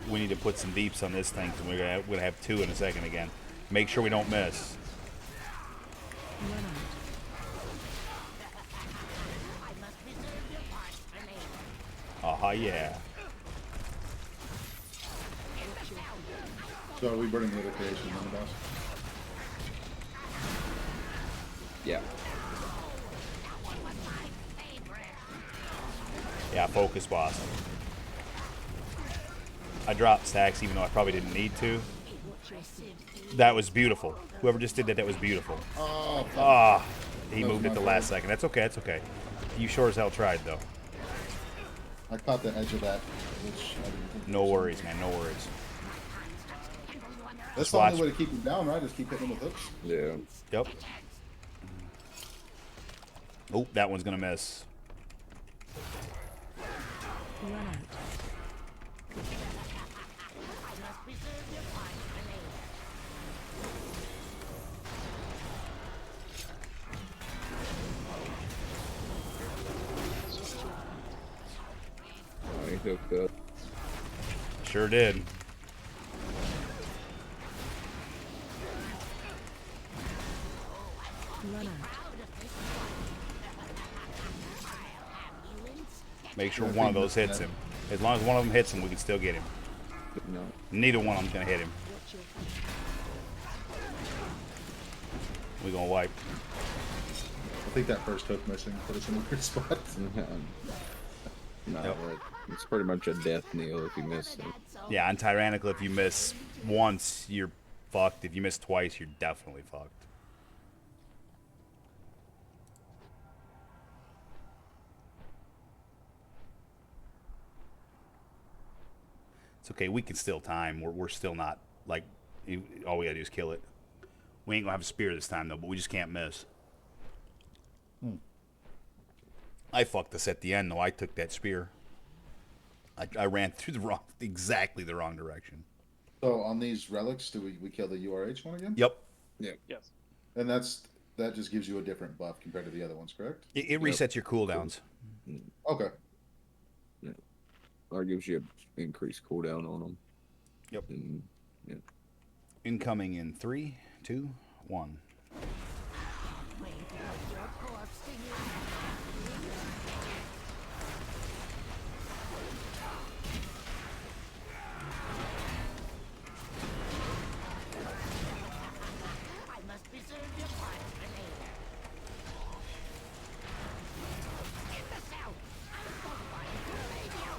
We need to put some deeps on this thing because we're gonna have two in a second again. Make sure we don't miss. Yeah. So are we burning the other creation on the boss? Yeah. Yeah, focus boss. I dropped stacks even though I probably didn't need to. That was beautiful. Whoever just did that, that was beautiful. Oh, fuck. Ah, he That was moved it my the fault. last second. That's okay, that's okay. You sure as hell tried though. I caught the edge of that, which I didn't think. No worries, man, no worries. That's the watch. only way to keep him down, right? Just keep hitting him with hooks. Yeah. Yep. Oh, that one's gonna miss. I hooked up. Sure did. Make sure one of those hits him. As long as one of them hits him, we can still get him. No. Neither one of them's gonna hit him. We're gonna wipe. I think that first hook missing put us in a weird spot. No, Yep. it's pretty much a death kneel if you miss it. Yeah, on Tyrannical, if you miss once, you're fucked. If you miss twice, you're definitely fucked. It's okay. We can still time. We're still not, like, all we gotta do is kill it. We ain't gonna have a spear this time, though, but we just can't miss. I fucked us at the end, though. I took that spear. I ran through exactly the wrong direction. So on these relics, do we kill the URH one again? Yep. Yes. And that just gives you a different buff compared to the other ones, correct? It resets your cooldowns. Okay. Or gives you an increased cooldown on them. Yep. And, yeah. Incoming in 3, 2, 1. Wait to put your corpse to use. I must preserve your parts for later. Imbecile! I'm so fine to save you!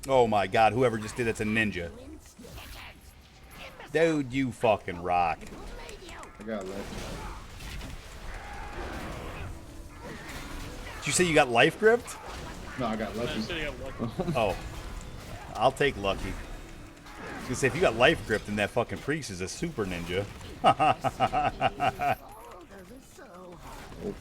Oh my god, whoever just did that's a ninja. Dude, you fucking rock. I got left. Did you say you got life gripped? No, I got I lucky. said you got lucky. Oh. I'll take lucky. I was gonna say, if you got life gripped, then that fucking priest is a super ninja. Oh, does it so hard?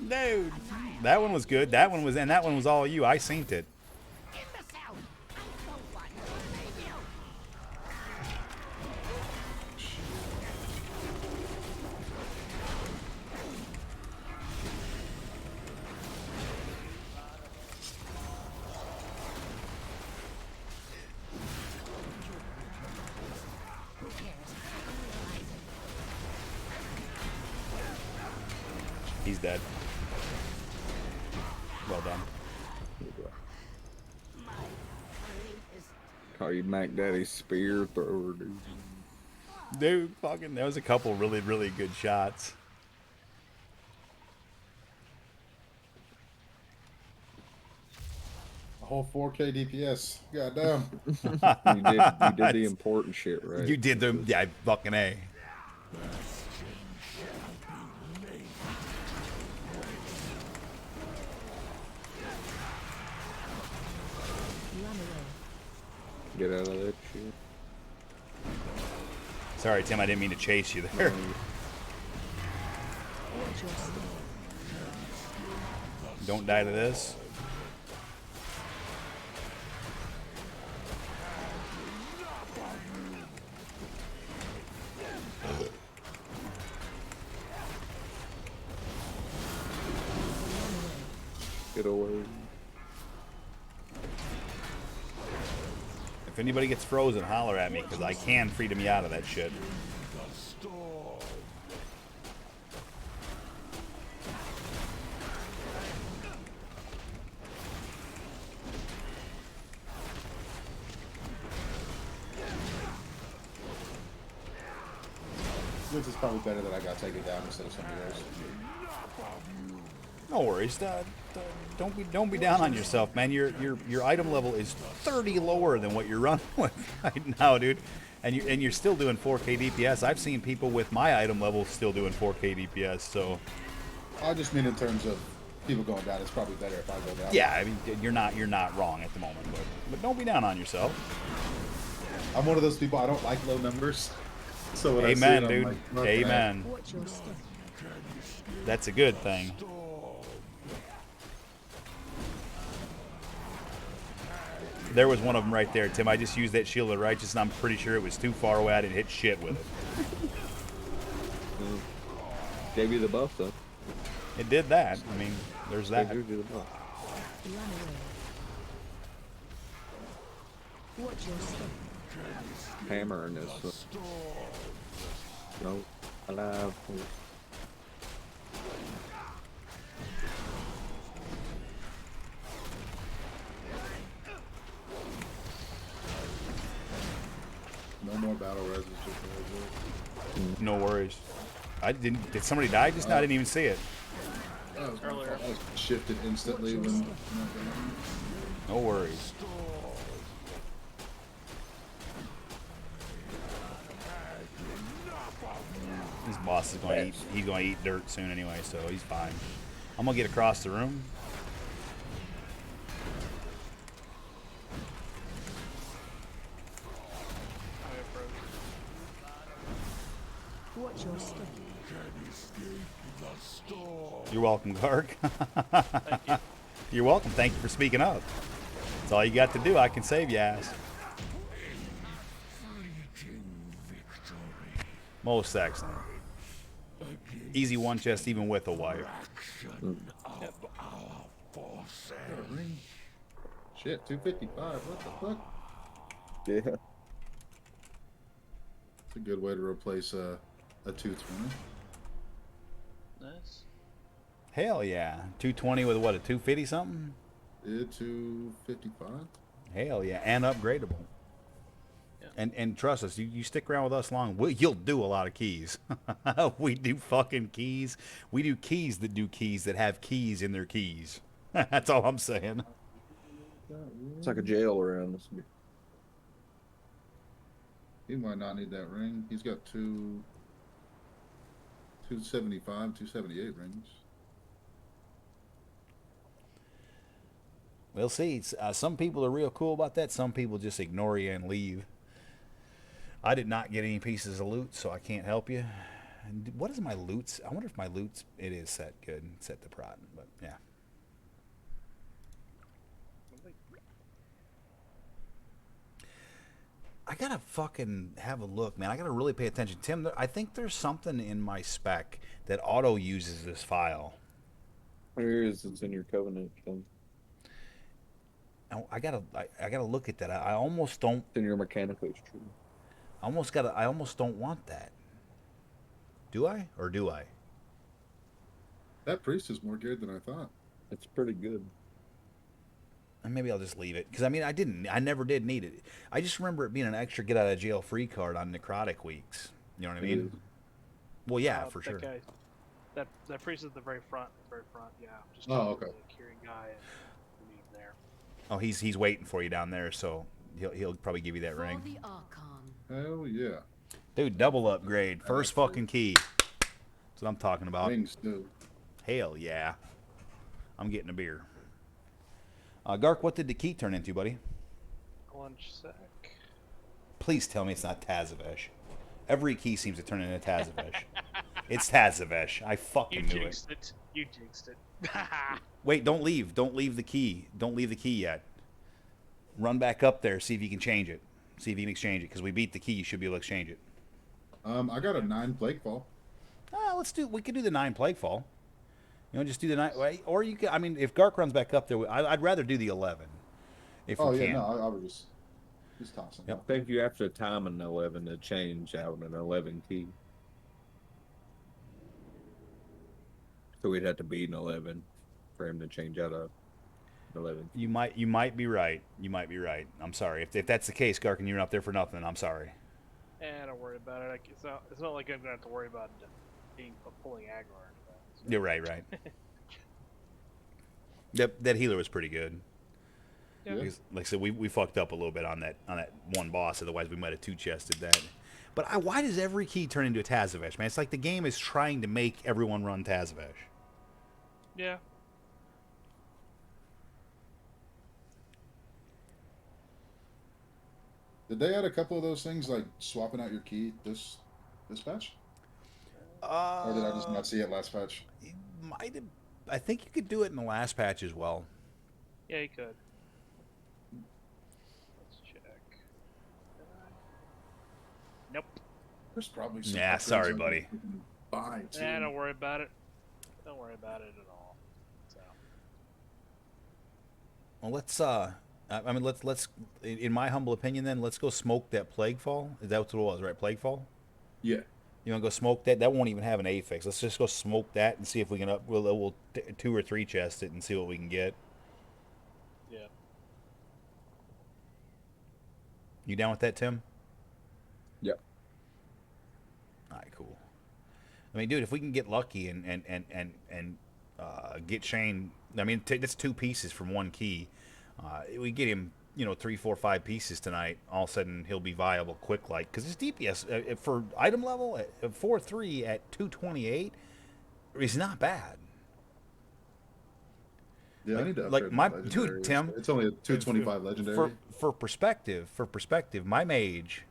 Dude, that one was good. That one was, and that one was all you. I synced it. Imbecile! I'm so fine to save you! He's dead. Well done. Call you Mac Daddy's spear thrower, dude. Dude, fucking, there was a couple really, really good shots. A whole 4K DPS. Goddamn. You did the important shit, right? You did the, yeah, fucking A. Get out of that shit. Sorry, Tim, I didn't mean to chase you there. Don't die to this. Get away. If anybody gets frozen, holler at me, because I can freedom you out of that shit. Which is probably better that I got taken down instead of somebody else. No worries. Don't be down on yourself, man. Your item level is 30 lower than what you're running with right now, dude. And you're still doing 4K DPS. I've seen people with my item level still doing 4K DPS. So I just mean in terms of people going down. It's probably better if I go down. yeah, I mean you're not wrong at the moment, but don't be down on yourself. I'm one of those people. I don't like low numbers. So when Amen, I see it, dude. I'm like, okay. Amen. That's a good thing. There was one of them right there, Tim. I just used that Shield of Righteous, and I'm pretty sure it was too far away. I didn't hit shit with it. Gave you the buff, though. It did that. I mean, there's They that. gave you the buff. Run away. Watch your step. Hammer in this. No. Alive. No more battle res. No worries. I didn't. Did somebody die just now? I didn't even see it. Earlier. I was shifted instantly when. No worries. This boss is going to eat. He's going to eat dirt soon anyway, so he's fine. I'm gonna get across the room. Watch your step. You're welcome, Garg. Thank you. You're welcome. Thank you for speaking up. That's all you got to do. I can save you, ass. Most excellent. Easy one chest, even with a wife. Shit, 255. What the fuck? Yeah. It's a good way to replace a 220. Nice. Hell yeah. 220 with what, a 250 something? Yeah, 255. Hell yeah. And upgradable. Yeah. And trust us, you stick around with us long, you'll do a lot of keys. We do fucking keys. We do keys that have keys in their keys. That's all I'm saying. It's like a jail around this. He might not need that ring. He's got 275, 278 rings. We'll see. Some people are real cool about that. Some people just ignore you and leave. I did not get any pieces of loot, so I can't help you. And what is my loot? I wonder if my loot, it is set good. Set to prod, but yeah. I gotta fucking have a look, man. I gotta really pay attention. Tim, I think there's something in my spec that auto uses this file. Where is it? It's in your covenant thing. I gotta look at that. I almost don't. It's in your mechanical tree. I almost don't want that. Do I? Or do I? That priest is more geared than I thought. It's pretty good. And maybe I'll just leave it. Because, I mean, I never did need it. I just remember it being an extra get out of jail free card on necrotic weeks. You know what I mean? Well, yeah, for sure. Guy, that priest is at the very front. Yeah. Just okay. The curing guy and meet him there. Oh, he's waiting for you down there, so he'll probably give you that For ring. the Archon. Hell yeah. Dude, double upgrade. First fucking key. That's what I'm talking about. Rings too. Hell yeah. I'm getting a beer. Gark, what did the key turn into, buddy? Lunch sec. Please tell me it's not Tazavesh. Every key seems to turn into Tazavesh. It's Tazavesh. I fucking knew it. You jinxed it. Wait, don't leave. Don't leave the key. Don't leave the key yet. Run back up there, see if you can change it. See if you can exchange it, because we beat the key. You should be able to exchange it. I got a 9 plague fall. We could do the 9 plague fall. You know, just do the 9. Or you can, I mean, if Gark runs back up there, I'd rather do the 11. If we can. No, I was just tossing. Yep. I think you have to time an 11 to change out an 11 key. So we'd have to beat an 11 for him to change out a 11. You might be right. You might be right. I'm sorry. If that's the case, Gark, and you're not there for nothing, I'm sorry. Don't worry about it. It's not like I'm gonna have to worry about pulling aggro. So. You're right. That healer was pretty good. Yeah. Because, like I said, we fucked up a little bit on that one boss. Otherwise, we might have two-chested that. But why does every key turn into a Tazavesh, man? It's like the game is trying to make everyone run Tazavesh. Yeah. Did they add a couple of those things like swapping out your key this patch? Or did I just not see it last patch? Might have. I think you could do it in the last patch as well. Yeah, you could. Let's check. Nope. There's probably some Yeah, upgrades sorry, on buddy. Fine. Yeah, too. don't worry about it. Don't worry about it at all. So, Well, let's I mean, let's in my humble opinion, then let's go smoke that Plaguefall. Is that what it was, right? Plaguefall. Yeah. You want to go smoke that? That won't even have an affix. Let's just go smoke that and see if we can up. We'll 2 or 3 chest it and see what we can get. yeah. You down with that, Tim? Yep. All right, cool. I mean, dude, if we can get lucky and get Shane, I mean, that's 2 pieces from 1 key. We get him, 3, 4, 5 pieces tonight. All of a sudden, he'll be viable quick, like because his DPS for item level at 4-3 at 228 is not bad. Yeah, I Like- need to like upgrade my- my dude, legendary. Tim, It's only a 225 legendary. For perspective, my mage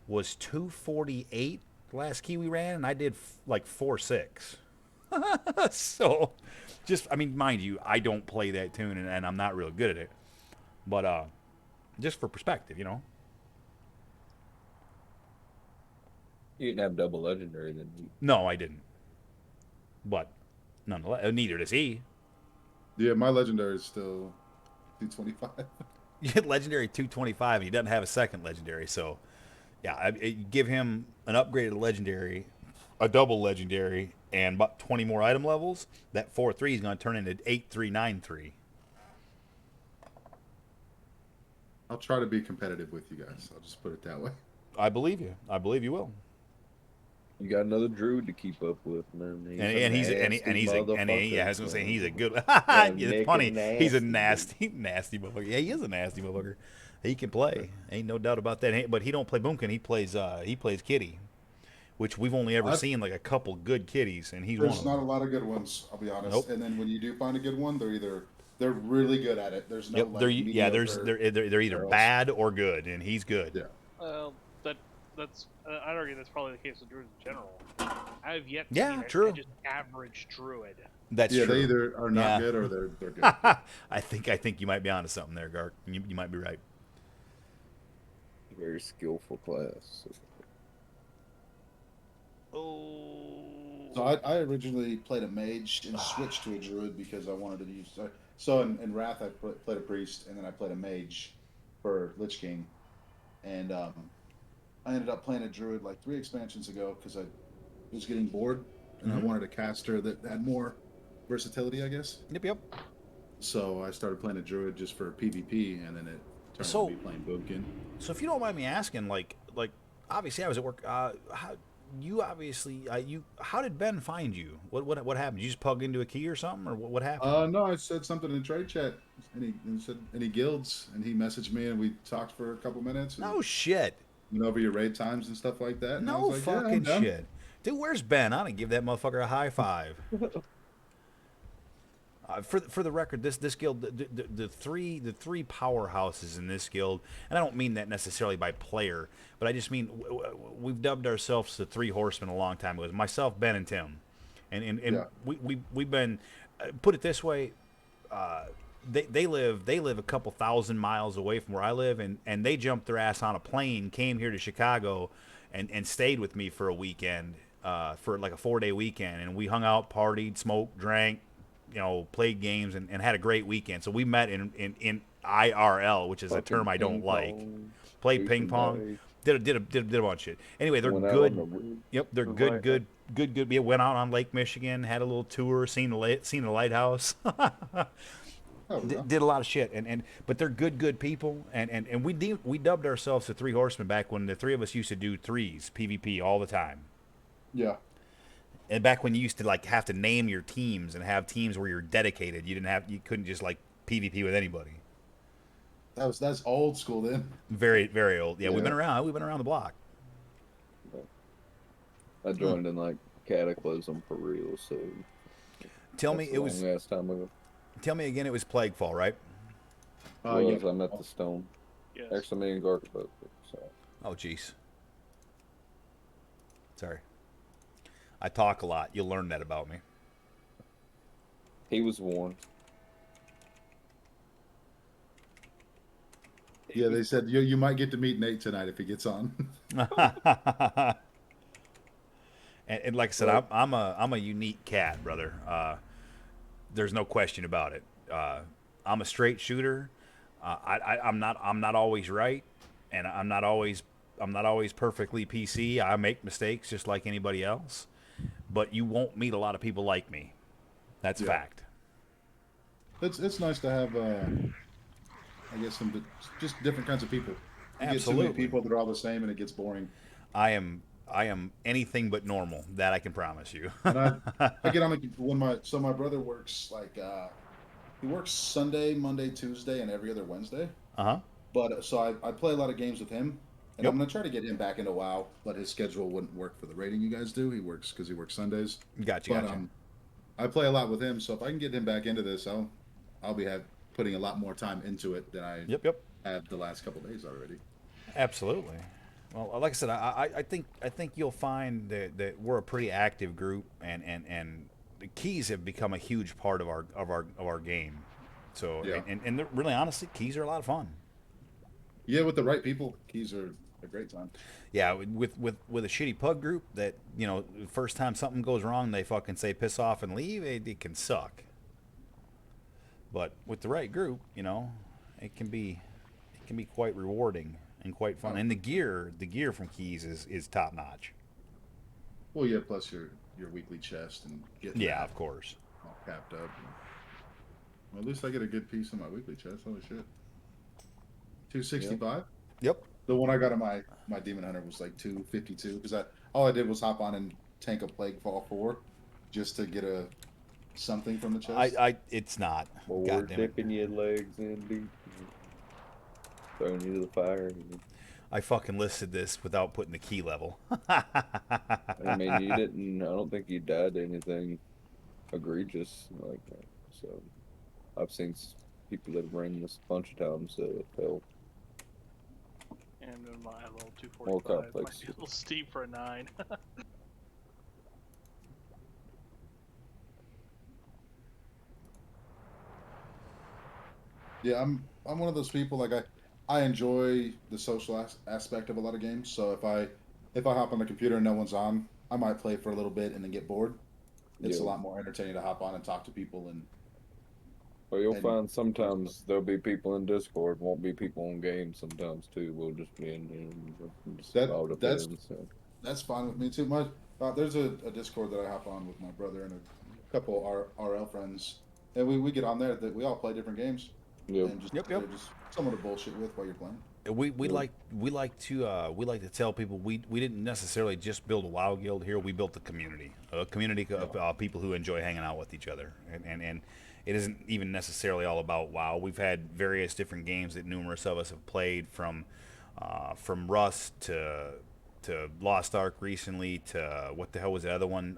was 248 last key we ran, and I did like 4-6. So, just I mean, mind you, I don't play that tune, and I'm not real good at it. But just for perspective, You didn't have double legendary then. No, I didn't. But nonetheless, neither does he. Yeah, my legendary is still 225. You hit legendary 225, and he doesn't have a second legendary. So, yeah, give him an upgraded legendary, a double legendary, and about 20 more item levels. That 4-3 is going to turn into 8-3-9-3. I'll try to be competitive with you guys. I'll just put it that way. I believe you. I believe you will. You got another druid to keep up with, man. He's I was gonna say he's a good. It's funny. He's a nasty motherfucker. Yeah, he is a nasty motherfucker. He can play, ain't no doubt about that. But he don't play Boomkin. He plays Kitty, which we've only ever seen like a couple good kitties, and he's one There's of not them. a lot of good ones, I'll be honest. Nope. And then when you do find a good one, they're really good at it. There's no Yep, like they're mediocre they're either barrels. bad or good, and he's good. Yeah. Well, that's I'd argue that's probably the case with druids in general. I've yet to Yeah, see true. a just average druid. That's Yeah, true. they either are not Yeah. good or they're good. I think you might be onto something there, Gark. You might be right. Very skillful class. So I originally played a mage and switched to a druid because I wanted to use. So in Wrath I played a priest and then I played a mage for Lich King, and I ended up playing a druid like 3 expansions ago because I was getting bored and I wanted a caster that had more versatility, I guess. Yep. So I started playing a druid just for PvP, and then it turned So- to be playing Boomkin. So if you don't mind me asking, like obviously I was at work. How did Ben find you? What happened? You just plug into a key or something, or what happened? No, I said something in trade chat, and he said any guilds, and he messaged me, and we talked for a couple minutes. And No shit. went over your raid times and stuff like that. And I No was like, yeah, I'm fucking down. shit. Dude, where's Ben? I'm gonna give that motherfucker a high five. For the record, this guild, the three powerhouses in this guild, and I don't mean that necessarily by player, but I just mean we've dubbed ourselves the 3 horsemen a long time ago. It was myself, Ben, and Tim, and Yeah. we've been put it this way. They live a couple thousand miles away from where I live, and they jumped their ass on a plane, came here to Chicago, and stayed with me for a weekend, for like a 4-day weekend, and we hung out, partied, smoked, drank, played games, and had a great weekend. So we met in IRL, which is a term I don't like. Played ping pong, did a bunch of shit. Anyway, they're good. Yep, they're good. We went out on Lake Michigan, had a little tour, seen the lighthouse. Oh, yeah. Did a lot of shit, but they're good people, and we dubbed ourselves the 3 horsemen back when the 3 of us used to do threes PvP all the time. Yeah. And back when you used to like have to name your teams and have teams where you're dedicated, you couldn't just like PvP with anybody. That's old school then. Very very old. Yeah, Yeah. we've been around the block. I joined in like Cataclysm for real, so Tell me that's it a was. long ass time ago. Tell me again, it was Plaguefall, right? Yeah. I met the stone. Yes. Actually, me and Gark both. So Oh jeez. Sorry. I talk a lot. You'll learn that about me. he was warned. Yeah, they said you might get to meet Nate tonight if he gets on. And like I said, Right. I'm a unique cat, brother. There's no question about it. I'm a straight shooter. I'm not always right, and I'm not always perfectly PC. I make mistakes just like anybody else, but you won't meet a lot of people like me. That's Yeah. fact. It's nice to have I guess just different kinds of people. You get too many Absolutely. people that are all the same and it gets boring. I am anything but normal. That I can promise you. And I get on the when my brother works like he works Sunday, Monday, Tuesday, and every other Wednesday. Uh-huh. But so I play a lot of games with him, and I'm Yep. gonna try to get him back into WoW, but his schedule wouldn't work for the rating you guys do. He works because he works Sundays. Gotcha, But gotcha. I play a lot with him, so if I can get him back into this, I'll be putting a lot more time into it than I Yep, yep. have the last couple days already. Absolutely. Well, like I said, I think you'll find that we're a pretty active group, and the keys have become a huge part of our game. So, Yeah, really, honestly, keys are a lot of fun. yeah, with the right people, keys are a great time. Yeah, with a shitty pug group that the first time something goes wrong, they fucking say piss off and leave. It can suck. But with the right group, it can be quite rewarding and quite fun. Oh, And the gear from Keys is top notch. well, yeah. Plus your weekly chest and getting Yeah, that of course. all capped up. Well, at least I get a good piece of my weekly chest. Holy shit, Yeah. 265. Yep. The one I got on my demon hunter was like 252 because I all I did was hop on and tank a plague fall 4 just to get a something from the chest. It's not. More God damn it. dipping your legs in deep, throwing you to the fire. I fucking listed this without putting the key level. I mean, you didn't. I don't think you died to anything egregious like that. So I've seen people that have ran this a bunch of times that have failed. And then my level More 245 might complex. be a little steep for a 9. Yeah, I'm one of those people like I enjoy the social aspect of a lot of games. So if I hop on the computer and no one's on, I might play for a little bit and then get bored. It's a Yeah. lot more entertaining to hop on and talk to people Well, you'll and find sometimes there'll be people in Discord, won't be people on game sometimes too. We'll just be in there. And just that all that's depends. So. that's fine with me too. There's a Discord that I hop on with my brother and a couple RL friends, and we get on there that we all play different games Yep. and just Yep, yep. just someone to bullshit with while you're playing. Yeah. We like to tell people we didn't necessarily just build a WoW guild here. We built a community of people who enjoy hanging out with each other, and it isn't even necessarily all about WoW. We've had various different games that numerous of us have played from Rust to Lost Ark recently to what the hell was the other one?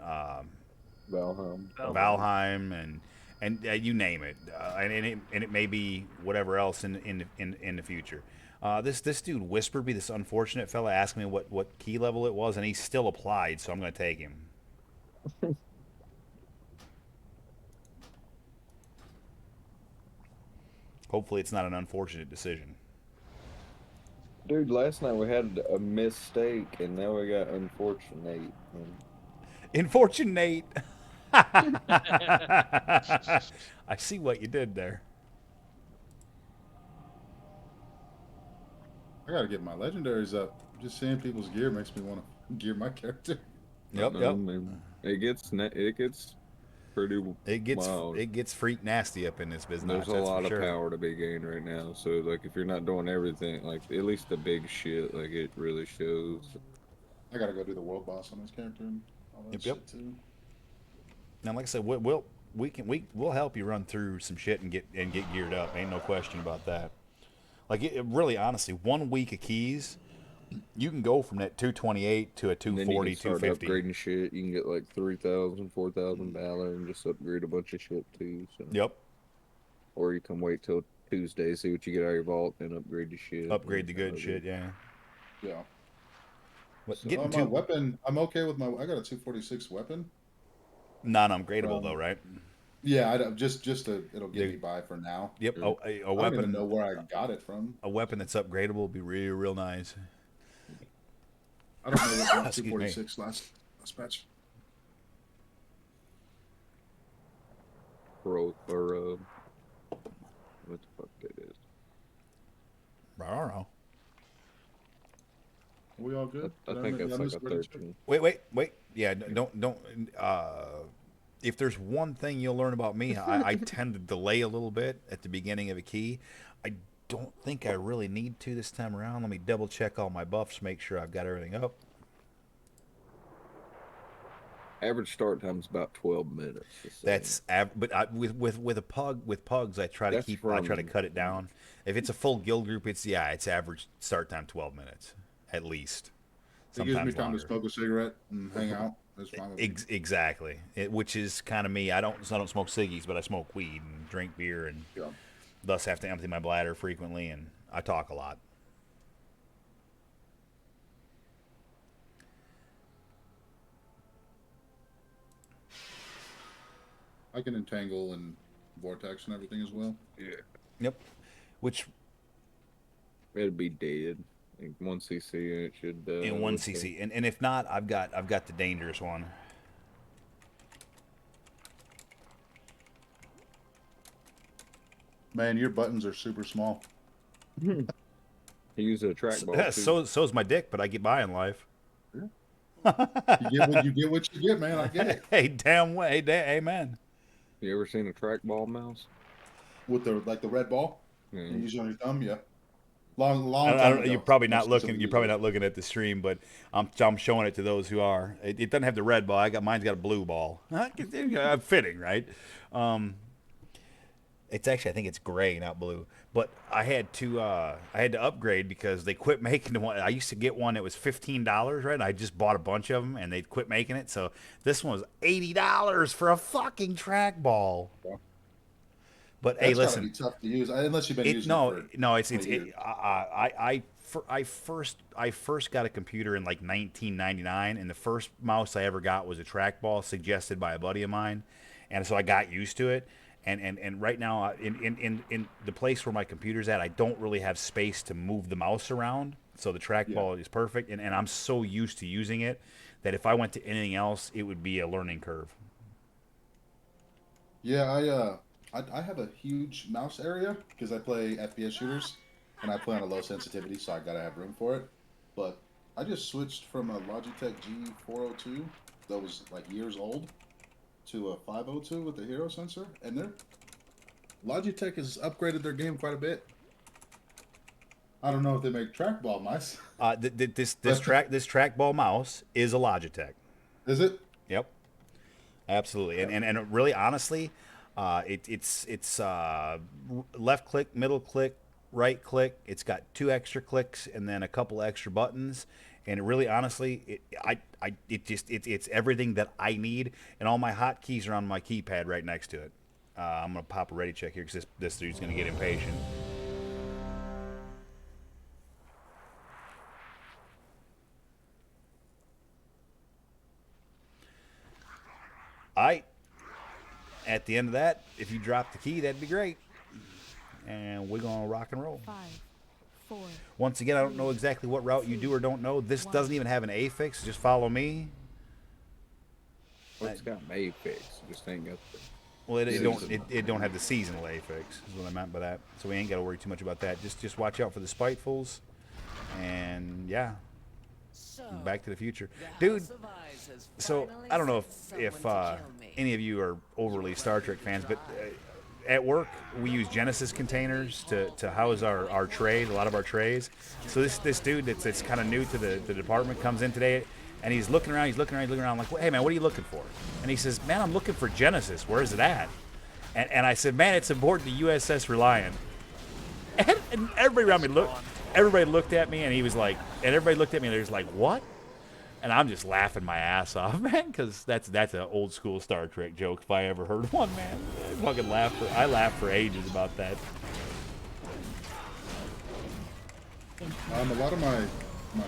Valheim. Valheim and you name it, and it may be whatever else in the future. This dude whispered me, this unfortunate fella asked me what key level it was, and he still applied, so I'm going to take him. Hopefully, it's not an unfortunate decision. Dude, last night we had a mistake, and now we got unfortunate. Unfortunate. I see what you did there. I gotta get my legendaries up. Just seeing people's gear makes me want to gear my character. Yep, I yep. mean, it gets pretty wild. It gets freak nasty up in this business. There's a That's lot for of sure. power to be gained right now. So, like, if you're not doing everything, like, at least the big shit, like, it really shows. I gotta go do the world boss on this character and all that Yep, yep. shit too. Now, like I said, we'll help you run through some shit and get geared up. Ain't no question about that. Like it really, honestly, 1 week of keys, you can go from that 228 to a And then you 240, can start 250. upgrading shit. You can get, like, 3,000, 4,000 Valor and just upgrade a bunch of shit, too. So. Yep. Or you can wait till Tuesday, see what you get out of your vault, and upgrade your shit. Upgrade the good shit, yeah. Yeah. But So getting my to weapon, I'm okay with my. I got a 246 weapon. non-upgradable though, From right? Yeah, I don't, it'll get Yeah. me by for now. Yep. Yeah. A I don't even weapon know where I got it from. a weapon that's upgradable would be real nice. I don't know what Excuse me. 246 last patch. growth or what the fuck that is. I don't know. Are we all good? I Did think did it's miss like a where to check? 13. Wait. Yeah, don't. If there's one thing you'll learn about me, I tend to delay a little bit at the beginning of a key. I don't think I really need to this time around. Let me double check all my buffs, make sure I've got everything up. Average start time is about 12 minutes. That's but with pugs, I try to That's I try to from- cut it down. If it's a full guild group, it's average start time 12 minutes at least. It gives me Sometimes time longer. to smoke a cigarette and hang out. That's fine with me. Exactly, which is kind of me. I don't smoke ciggies, but I smoke weed and drink beer, and Yeah. thus have to empty my bladder frequently, and I talk a lot. I can entangle and vortex and everything as well. Yeah. Yep. Which It'd be dead. Like 1 cc and it should. in 1 cc, and if not, I've got the dangerous one. Man, your buttons are super small. He used a trackball. So's my dick, but I get by in life. You get what you get, man. I get it. Hey, damn way, amen. You ever seen a trackball mouse? With the red ball, Yeah. you use it on your thumb, yeah. Long I time don't, ago. you're probably not Most looking. people You're use probably it. not looking at the stream, but I'm showing it to those who are. It doesn't have the red ball. Mine's got a blue ball. Fitting, right? It's actually, I think it's gray, not blue. But I had to upgrade because they quit making the one. I used to get one that was $15, right? I just bought a bunch of them, and they quit making it. So this one was $80 for a fucking trackball. But hey, That's listen, gotta be tough to use unless you've been using it for no, it's 20 years. I first got a computer in like 1999, and the first mouse I ever got was a trackball suggested by a buddy of mine, and so I got used to it. And right now, in the place where my computer's at, I don't really have space to move the mouse around, so the trackball is perfect. And I'm so used to using it that if I went to anything else, it would be a learning curve. Yeah, I have a huge mouse area because I play FPS shooters and I play on a low sensitivity, so I gotta have room for it. But I just switched from a Logitech G402 that was like years old to a 502 with the hero sensor, and Logitech has upgraded their game quite a bit. I don't know if they make trackball mice. This trackball mouse is a Logitech. Is it? Yep, absolutely. And really, honestly, it's left click, middle click, right click. It's got 2 extra clicks and then a couple extra buttons. And really, honestly, it's everything that I need, and all my hotkeys are on my keypad right next to it. I'm gonna pop a ready check here because this dude's gonna get impatient. At the end of that, if you drop the key, that'd be great. And we're gonna rock and roll. 5, 4. Once again, I don't know exactly what route you do or don't know. This doesn't even have an affix. Just follow me. Well, it's got an affix. Just ain't got the... Well, it don't have the seasonal affix. Is what I meant by that. So we ain't got to worry too much about that. Just watch out for the spitefuls, and yeah, Back to the Future, dude. So I don't know if any of you are overly Star Trek fans, but at work we use Genesis containers to house our trays, a lot of our trays. So this dude that's kind of new to the department comes in today, and he's looking around. I'm like, hey man, what are you looking for? And he says, man, I'm looking for Genesis. Where's it at? And I said, man, it's aboard the USS Reliant. And everybody around me looked at me, and he was like, and everybody looked at me, and they was like, what? And I'm just laughing my ass off, man, because that's an old school Star Trek joke if I ever heard one, man. I laughed for ages about that. A lot of my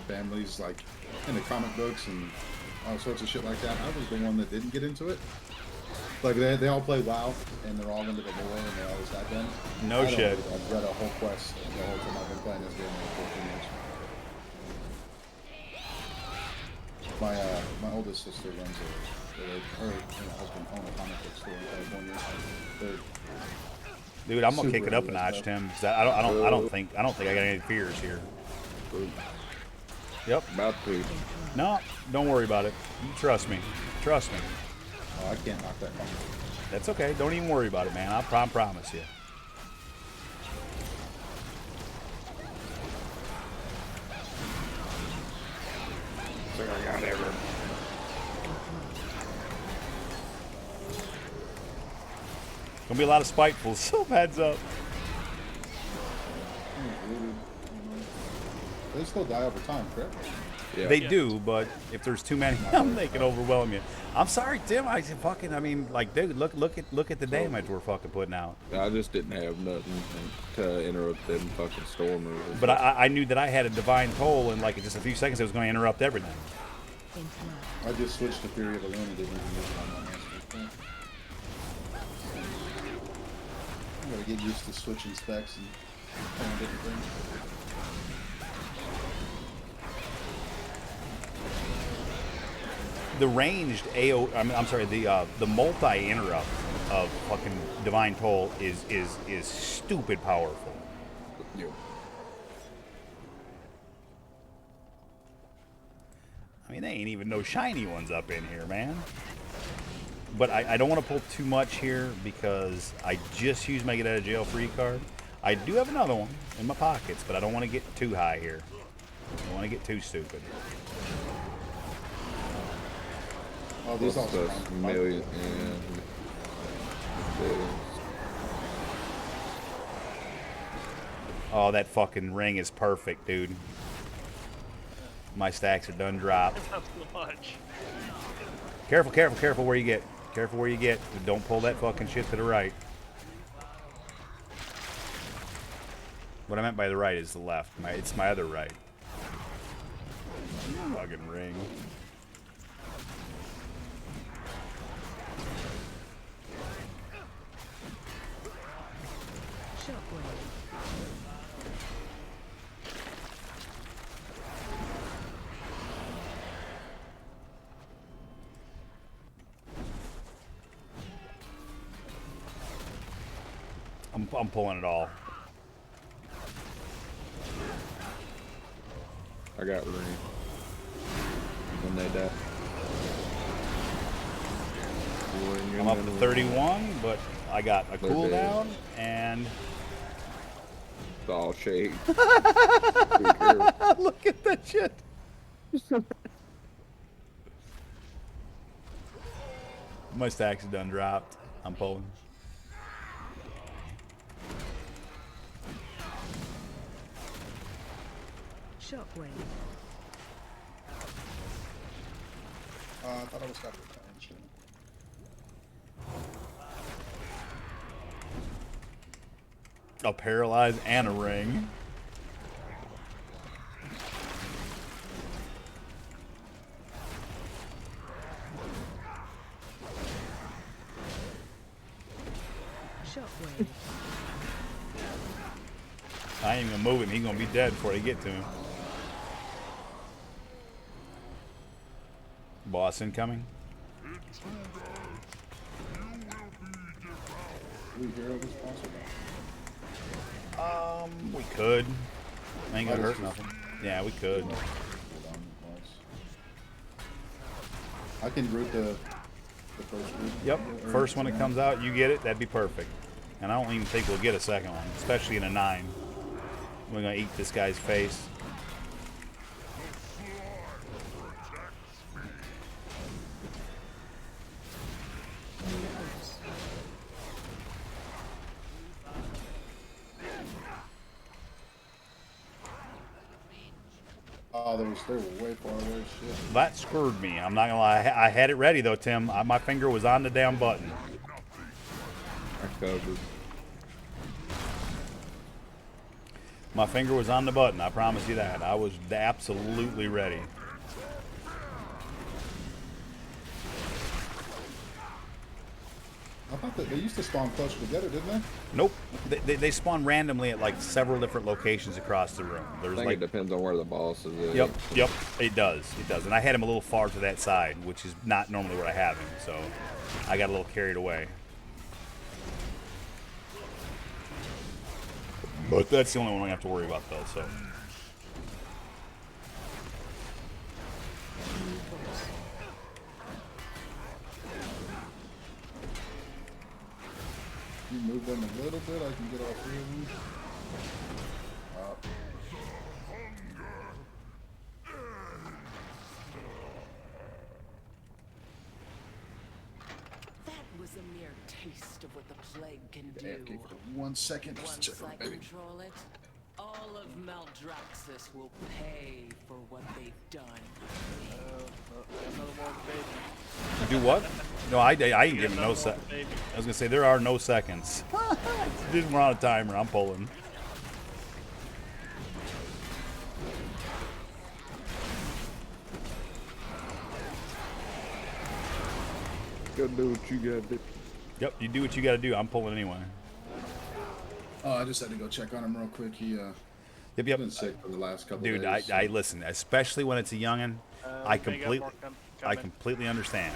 family's like into comic books and all sorts of shit like that. I was the one that didn't get into it. Like they all play WoW and they're all into the lore and they always have been. No shit. I've read a whole quest the whole time I've been playing this game for 14 years. My oldest sister runs Her husband owned a comic book store in California. They're Dude, I'm gonna super kick it up a into notch, that Tim. 'Cause I don't think I got any fears here. Yep. About to. No, don't worry about it. You trust me. Trust me. Oh, I can't knock that down. That's okay. Don't even worry about it, man. I promise you. I got ever. Gonna be a lot of spitefuls, so heads up. They still die over time, correct? Yeah. They do, but if there's too many of them, they can overwhelm you. I'm sorry, Tim. I mean, like, dude, look at the damage we're fucking putting out. I just didn't have nothing to interrupt them fucking storm movers. But I knew that I had a divine toll, and like in just a few seconds, it was going to interrupt everything. I just switched to Fury of the Loon and didn't even use it on that monster. I gotta get used to switching specs and trying different things. The ranged AO, I'm sorry, the multi interrupt of fucking divine toll is stupid powerful. Yeah. I mean, they ain't even no shiny ones up in here, man. But I don't want to pull too much here because I just used my get out of jail free card. I do have another one in my pockets, but I don't want to get too high here. I don't want to get too stupid. Oh, these What's also the million and Oh, that fucking ring is perfect, dude. My stacks are done dropped. Not so much. Careful, careful, careful where you get. Careful where you get. Don't pull that fucking shit to the right. What I meant by the right is the left. It's my other right. Fucking ring. Shockwave. I'm pulling it all. I got ring. When they die. I'm up to 31, but I got a cooldown and It's all shade. look at that shit. My stacks are done dropped. I'm pulling. Shockwave. I thought I was got revenge. A paralyze and a ring. Shockwave. I ain't even gonna move him. He's gonna be dead before they get to him. Boss incoming. Do we hero this boss or not? We could. Ain't gonna hurt nothing. Yeah, we could. Hold on, boss. I can root the first root. Yep. or- First one that comes out, you get it. That'd be perfect. And I don't even think we'll get a second one, especially in a 9. We're gonna eat this guy's face. Oh, they were way far away. Shit. That screwed me. I'm not gonna lie. I had it ready though, Tim. My finger was on the damn button. I covered. My finger was on the button. I promise you that. I was absolutely ready. I thought they used to spawn closer together, didn't they? Nope. They spawn randomly at like several different locations across the room. I There's think like it depends on where the boss is at. Yep, it does. It does. And I had him a little far to that side, which is not normally where I have him, so I got a little carried away. But that's the only one I have to worry about, though, so. You move them a little bit, I can get all three of them. That was a mere taste of what the plague can do. AFK for 1 second. Just Once check I on baby. control it, all of Maldraxxus will pay for what they've done. Another more baby. You do what? No, I ain't Get giving no another sec. more baby. I was gonna say there are no seconds. Didn't run out of timer. I'm pulling. Go do what you gotta do. Yep, you do what you gotta do. I'm pulling anyway. Oh, I just had to go check on him real quick. He Yep. been sick for the last couple Dude, days. I listen, especially when it's a youngin. I They got completely, more I coming. completely understand.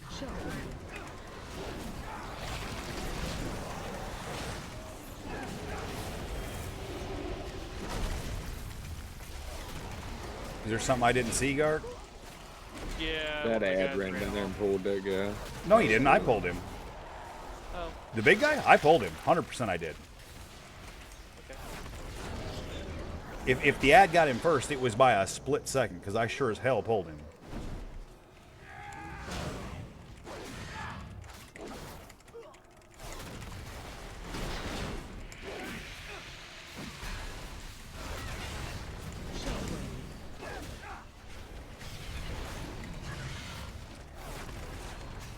Shockwave. Is there something I didn't see, Garg? Yeah. That the ad guys ran down there and pulled that guy. No, he didn't. I pulled him. Oh, The big guy? I pulled him. 100% I did. okay. If the ad got him first, it was by a split second, because I sure as hell pulled him.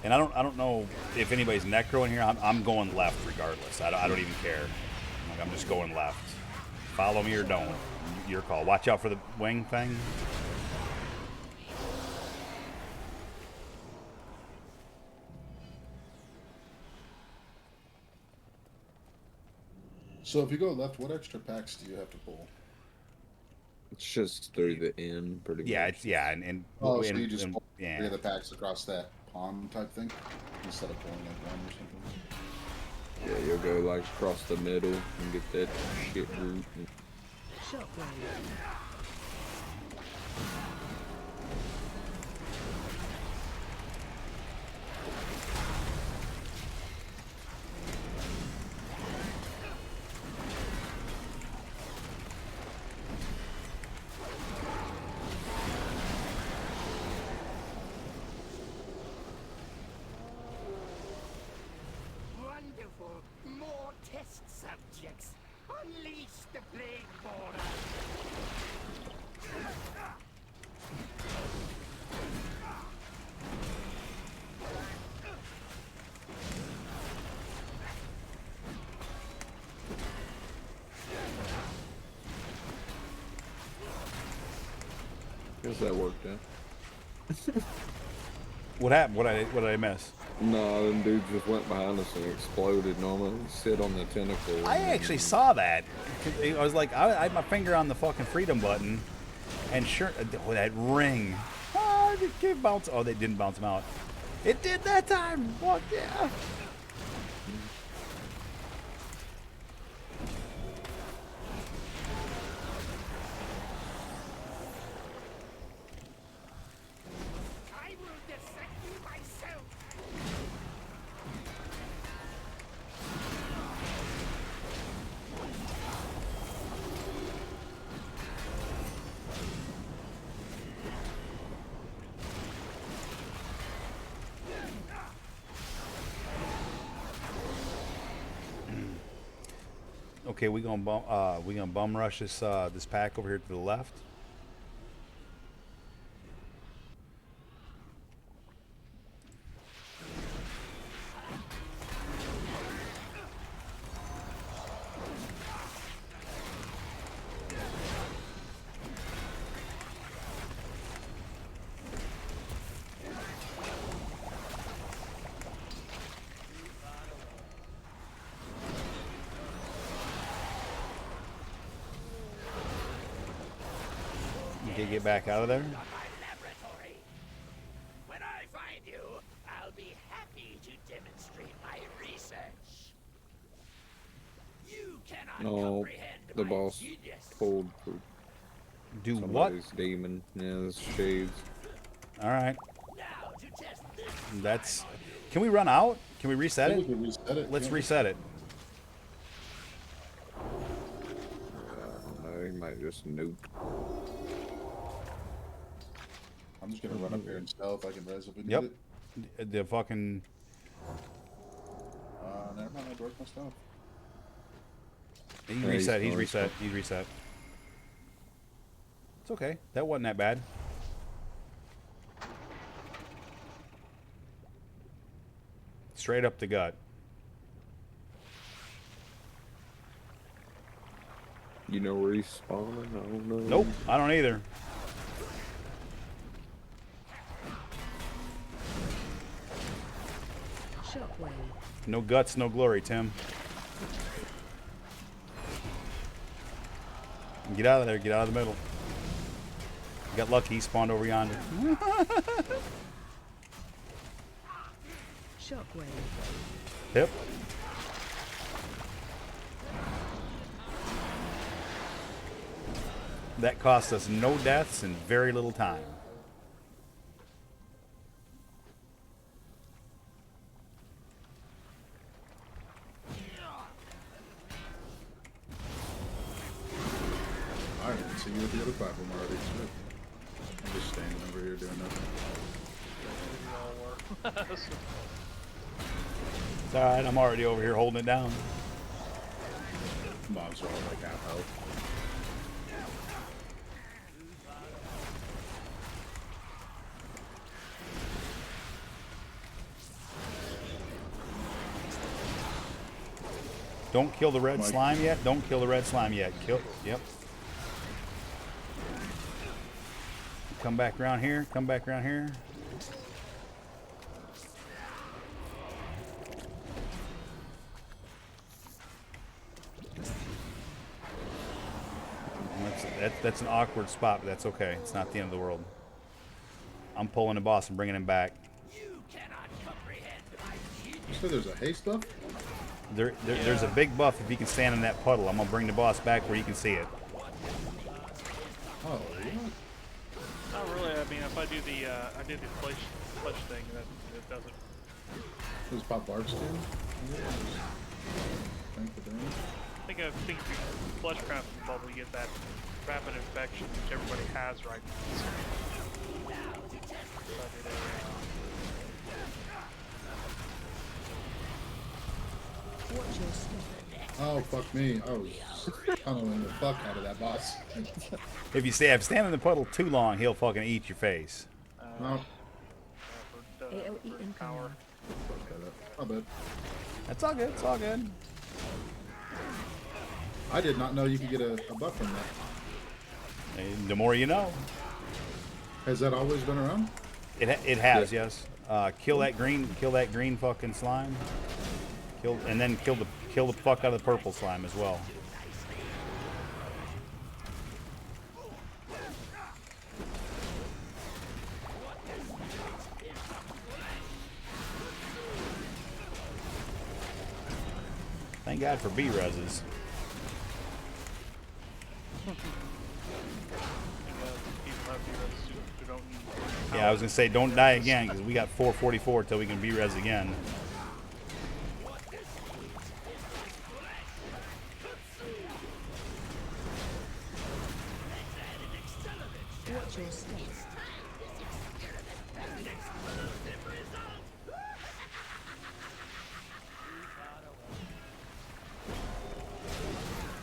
And I don't know if anybody's necro in here. I'm going left regardless. I don't even care. Like, I'm just going left. Follow me or don't. Your call. Watch out for the wing thing. So if you go left, what extra packs do you have to pull? It's just through the end, pretty Yeah, much. it's and Oh, so and- you just and- pull yeah. 3 of the packs across that pond type thing instead of pulling like 1 or something. Yeah, you'll go like across the middle and get that shit root. Shockwave. Wonderful. More test subjects. Unleash the plague border. Guess that worked out. What happened? What did I miss? No, them dudes just went behind us and exploded and almost sit on the tentacle. I actually saw that. I was like, I had my finger on the fucking freedom button, and sure, oh, that ring. Oh, it did bounce. Oh, they didn't bounce him out. It did that time. Fuck yeah. I will dissect you myself. Okay, we gonna bum rush this pack over here to the left. Okay, get back out of there. My laboratory. When I find you, I'll be happy to demonstrate my research. You cannot No, comprehend the my boss genius. pulled for Do what? somebody's demon. Yeah, this shades. All right. Now to test this. That's. Can we run out? Can we reset I think it? we can reset it. Let's yeah. reset it. He might just nuke. I'm just gonna run up here and stealth. I can res if we Yep. need it. The fucking. Never mind. I broke my stuff. He's Yeah, reset. he's He's going reset. for- He's reset. It's okay. That wasn't that bad. Straight up the gut. You know where he's spawning? I don't know. Nope. I don't either. Shockwave. No guts, no glory, Tim. Get out of there. Get out of the middle. You got lucky. He spawned over yonder. Shockwave. Yep. That cost us no deaths and very little time. I didn't even see you with the other platform already. Shit. I'm just standing over here doing nothing. We all were. It's alright, I'm already over here holding it down. Mobs are all like half health. Don't kill the red Mike. slime yet. Don't kill the red slime yet. Kill. Yep. Come back around here. Come back around here. That's an awkward spot, but that's okay. It's not the end of the world. I'm pulling the boss and bringing him back. You cannot comprehend my genius. You said there's a haste buff? There's a big buff if you can stand in that puddle. I'm gonna bring the boss back where you can see it. Oh, what? Not really. I mean, if I do the flesh thing, it doesn't. Does pop bark skin? Thank the damage. I think if you flesh craft the bubble, you get that rapid infection, which everybody has right now. So I did Watch your step. Oh, fuck me. I was tunneling the fuck out of that boss. If you stand in the puddle too long, he'll fucking eat your face. No, for AOE incoming. power. fuck that up. Oh, but That's all good. It's all good. I did not know you could get a buff from that. And the more you know. Has that always been around? It has, yes. Kill that green fucking slime. And then kill the fuck out of the purple slime as well. Thank God for B-reses. Yeah, I was gonna say don't die again because we got 444 till we can B-res again. Watch your step.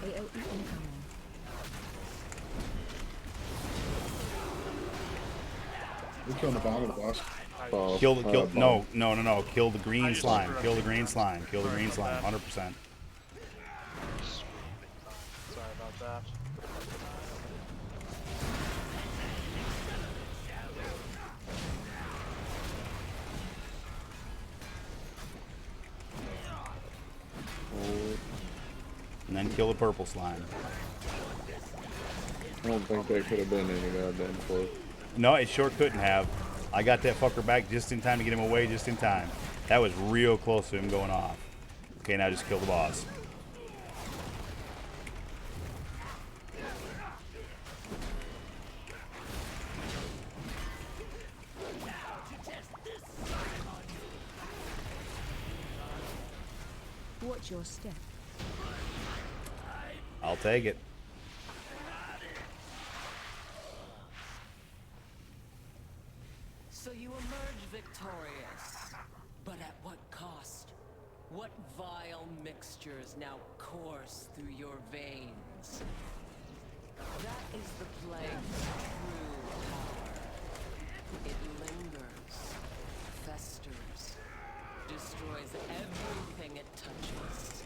AOE incoming. We're killing the bottom of the boss. Kill bomb. no. Kill the green just slime. screwed up. Kill the green slime. Kill the Sorry green about slime. that. 100%. Sorry about that. And then kill the purple slime. I don't think they could have been any goddamn close. No, it sure couldn't have. I got that fucker back just in time to get him away just in time. That was real close to him going off. Okay, now just kill the boss. Watch your step. I'll take it. So you emerge victorious, but at what cost? What vile mixtures now course through your veins? That is the plague's true power. It lingers, festers, destroys everything it touches.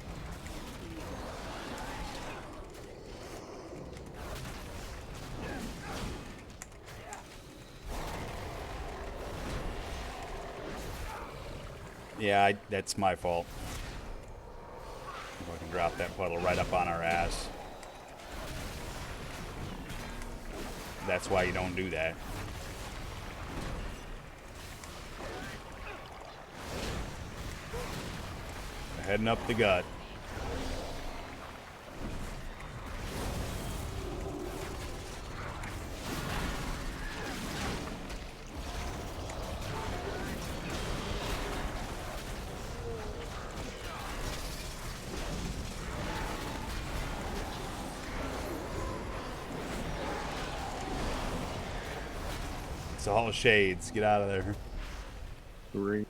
Yeah, that's my fault. If I can drop that puddle right up on our ass. That's why you don't do that. Heading up the gut. It's all shades. Get out of there. 3.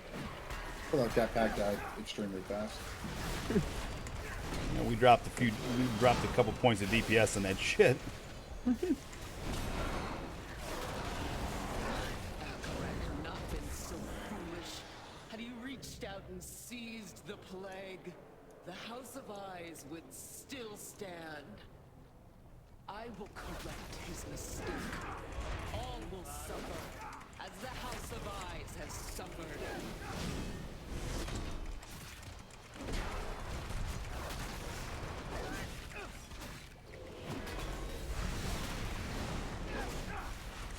I feel like that pack died extremely fast. You know, we dropped a couple points of DPS on that shit. Not been so foolish. Had you reached out and seized the plague, the House of Eyes would still stand. I will correct his mistake. All will suffer, as the House of Eyes has suffered.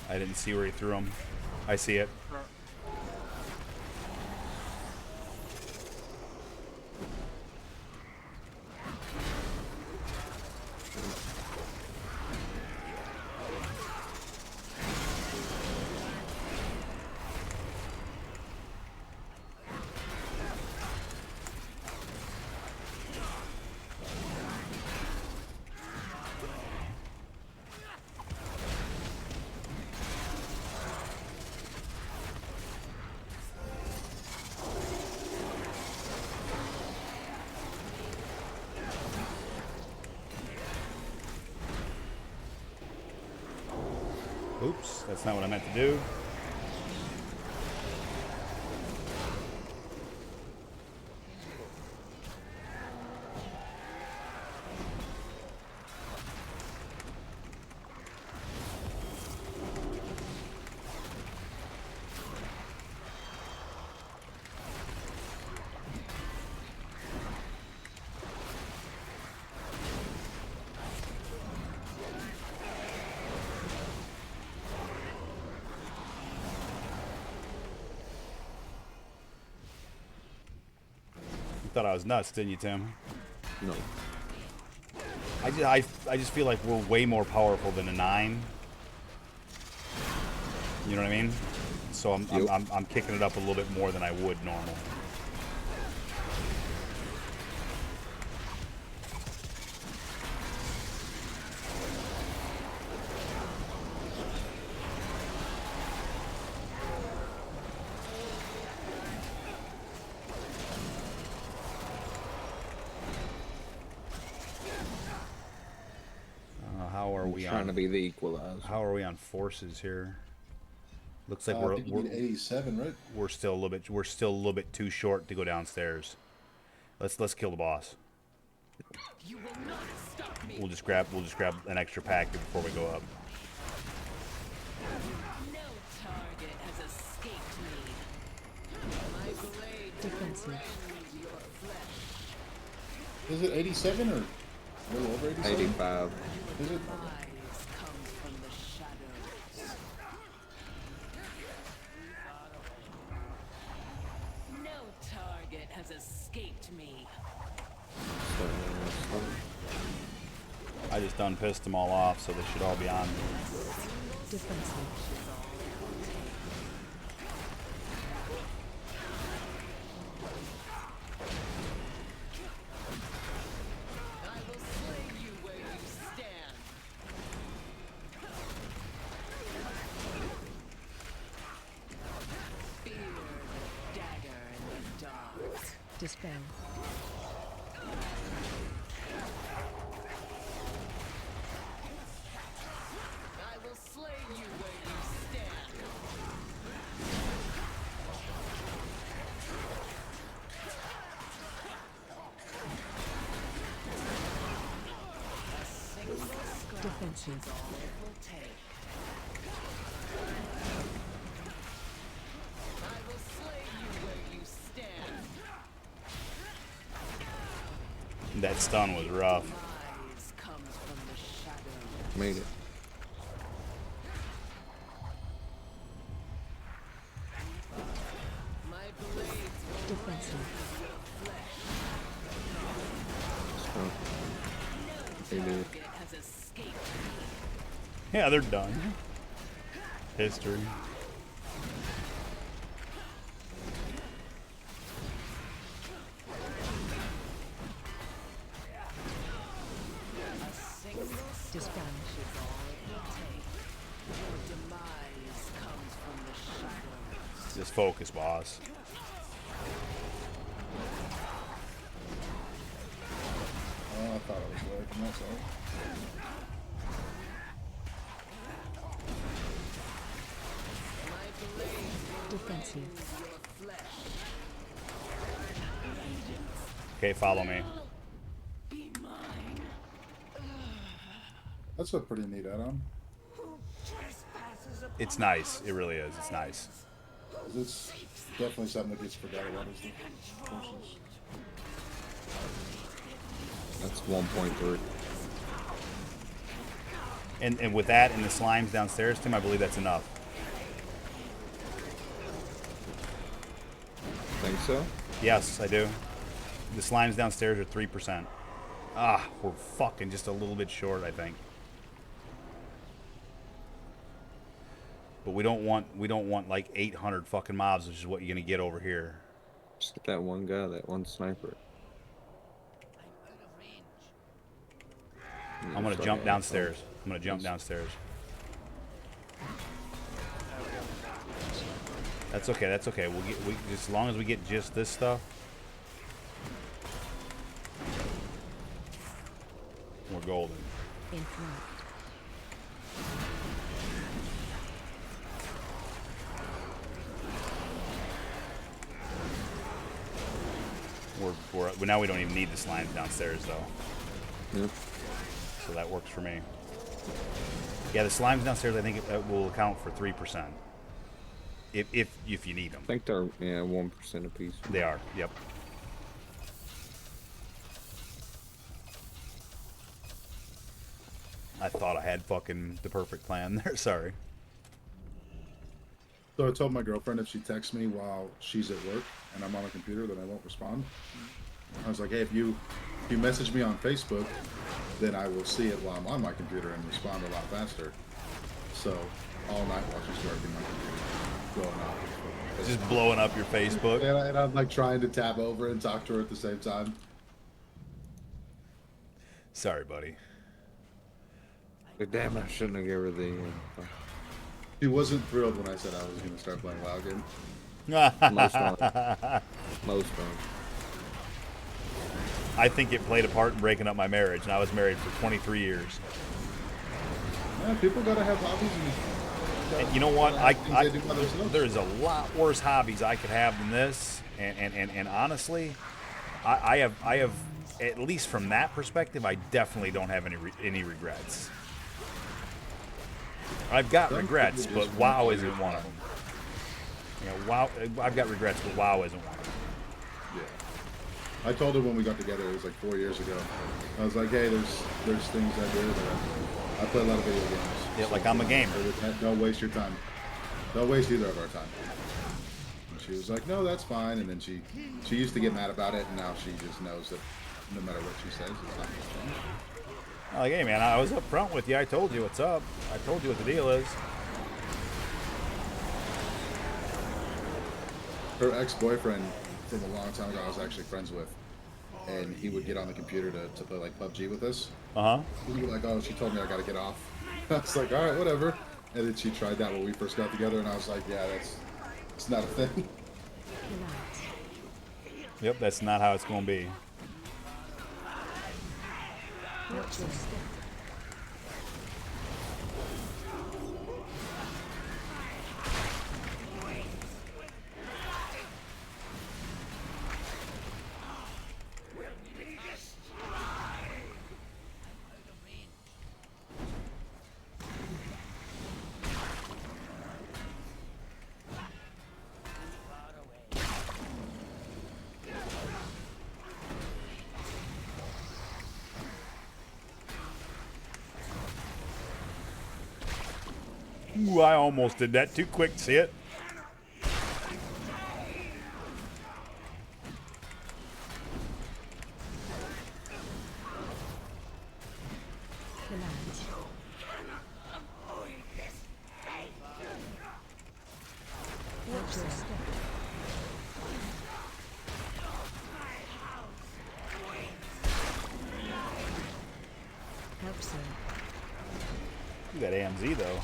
I didn't see where he threw him. I see it. Oops, that's not what I meant to do. You thought I was nuts, didn't you, Tim? No. I just feel like we're way more powerful than a 9. You know what I mean? So I'm kicking it up a little bit more than I would normal. How are we Trying to on? be the equalizer. How are we on forces here? Looks like I think you need 87, right? we're still a little bit too short to go downstairs. Let's kill the boss. You will not stop me. We'll just grab an extra pack before we go up. No target has escaped me. My blade will Defensive. rend your flesh. Is it 87 or A little over 87? 85. Is it? Rise comes from the shadows. No target has escaped me. I just done pissed them all off, so they should all be on. Defensive. I will slay you where you stand. Fear the dagger in the dark. Dispel. I will slay you where you stand. A single scratch Defensive. is all it will take. I will slay you where you stand. That stun was rough. Rise comes from the shadows. Made it. My blades will Defensive. They do. target has escaped me. Yeah, they're done. History. A single Dispel. is all it will take. Your demise comes from the shadows. Just focus, boss. Oh, I thought it was away from that side. My blades will Defensive. your flesh. Okay, follow me. Be mine. That's a pretty neat add-on. It's nice. It really is. It's nice. It's definitely something that gets forgot about as the courses. That's 1.3. And with that and the slimes downstairs, Tim, I believe that's enough. Think so? Yes, I do. The slimes downstairs are 3%. Ah, we're fucking just a little bit short, I think. But we don't want like 800 fucking mobs, which is what you're gonna get over here. Just get that one guy, that one sniper. I'm gonna jump downstairs. I'm gonna jump downstairs. That's okay. That's okay. We as long as we get just this stuff. We're golden. In flight. We're now we don't even need the slimes downstairs though. Yep. So that works for me. Yeah, the slimes downstairs I think it will account for 3%. If you need them. I think they're 1% apiece. They are. Yep. I thought I had fucking the perfect plan there. Sorry. So I told my girlfriend if she texts me while she's at work and I'm on a computer, then I won't respond. I was like, hey, if you message me on Facebook, then I will see it while I'm on my computer and respond a lot faster. So all night while she's working, my computer blowing up. Just blowing up your Facebook. And I'm like trying to tab over and talk to her at the same time. Sorry, buddy. But damn, I shouldn't have gave her the. She wasn't thrilled when I said I was going to start playing WoW again. Most times. Most times. I think it played a part in breaking up my marriage, and I was married for 23 years. Yeah, people got to have hobbies. And you know what? Things they do by themselves. There's a lot worse hobbies I could have than this, and honestly, I have at least from that perspective, I definitely don't have any regrets. I've got regrets, but WoW isn't one of them. You know, WoW, I've got regrets, but WoW isn't one of them. Yeah. I told her when we got together, it was like 4 years ago. I was like, hey, there's things I do that I play a lot of video games. Yeah, like I'm a gamer. Don't waste your time. Don't waste either of our time. And she was like, no, that's fine. And then she used to get mad about it, and now she just knows that no matter what she says, it's not going to change. Like, hey man, I was up front with you. I told you what's up. I told you what the deal is. Her ex-boyfriend from a long time ago, I was actually friends with, and he would get on the computer to play like PUBG with us. He'd be like, oh, she told me I got to get off. I was like, all right, whatever. And then she tried that when we first got together, and I was like, yeah, it's not a thing. Yep, that's not how it's going to be. Watch your step. Ooh, I almost did that too quick. See it? Relax. Watch your step. Help, sir. You got AMZ though.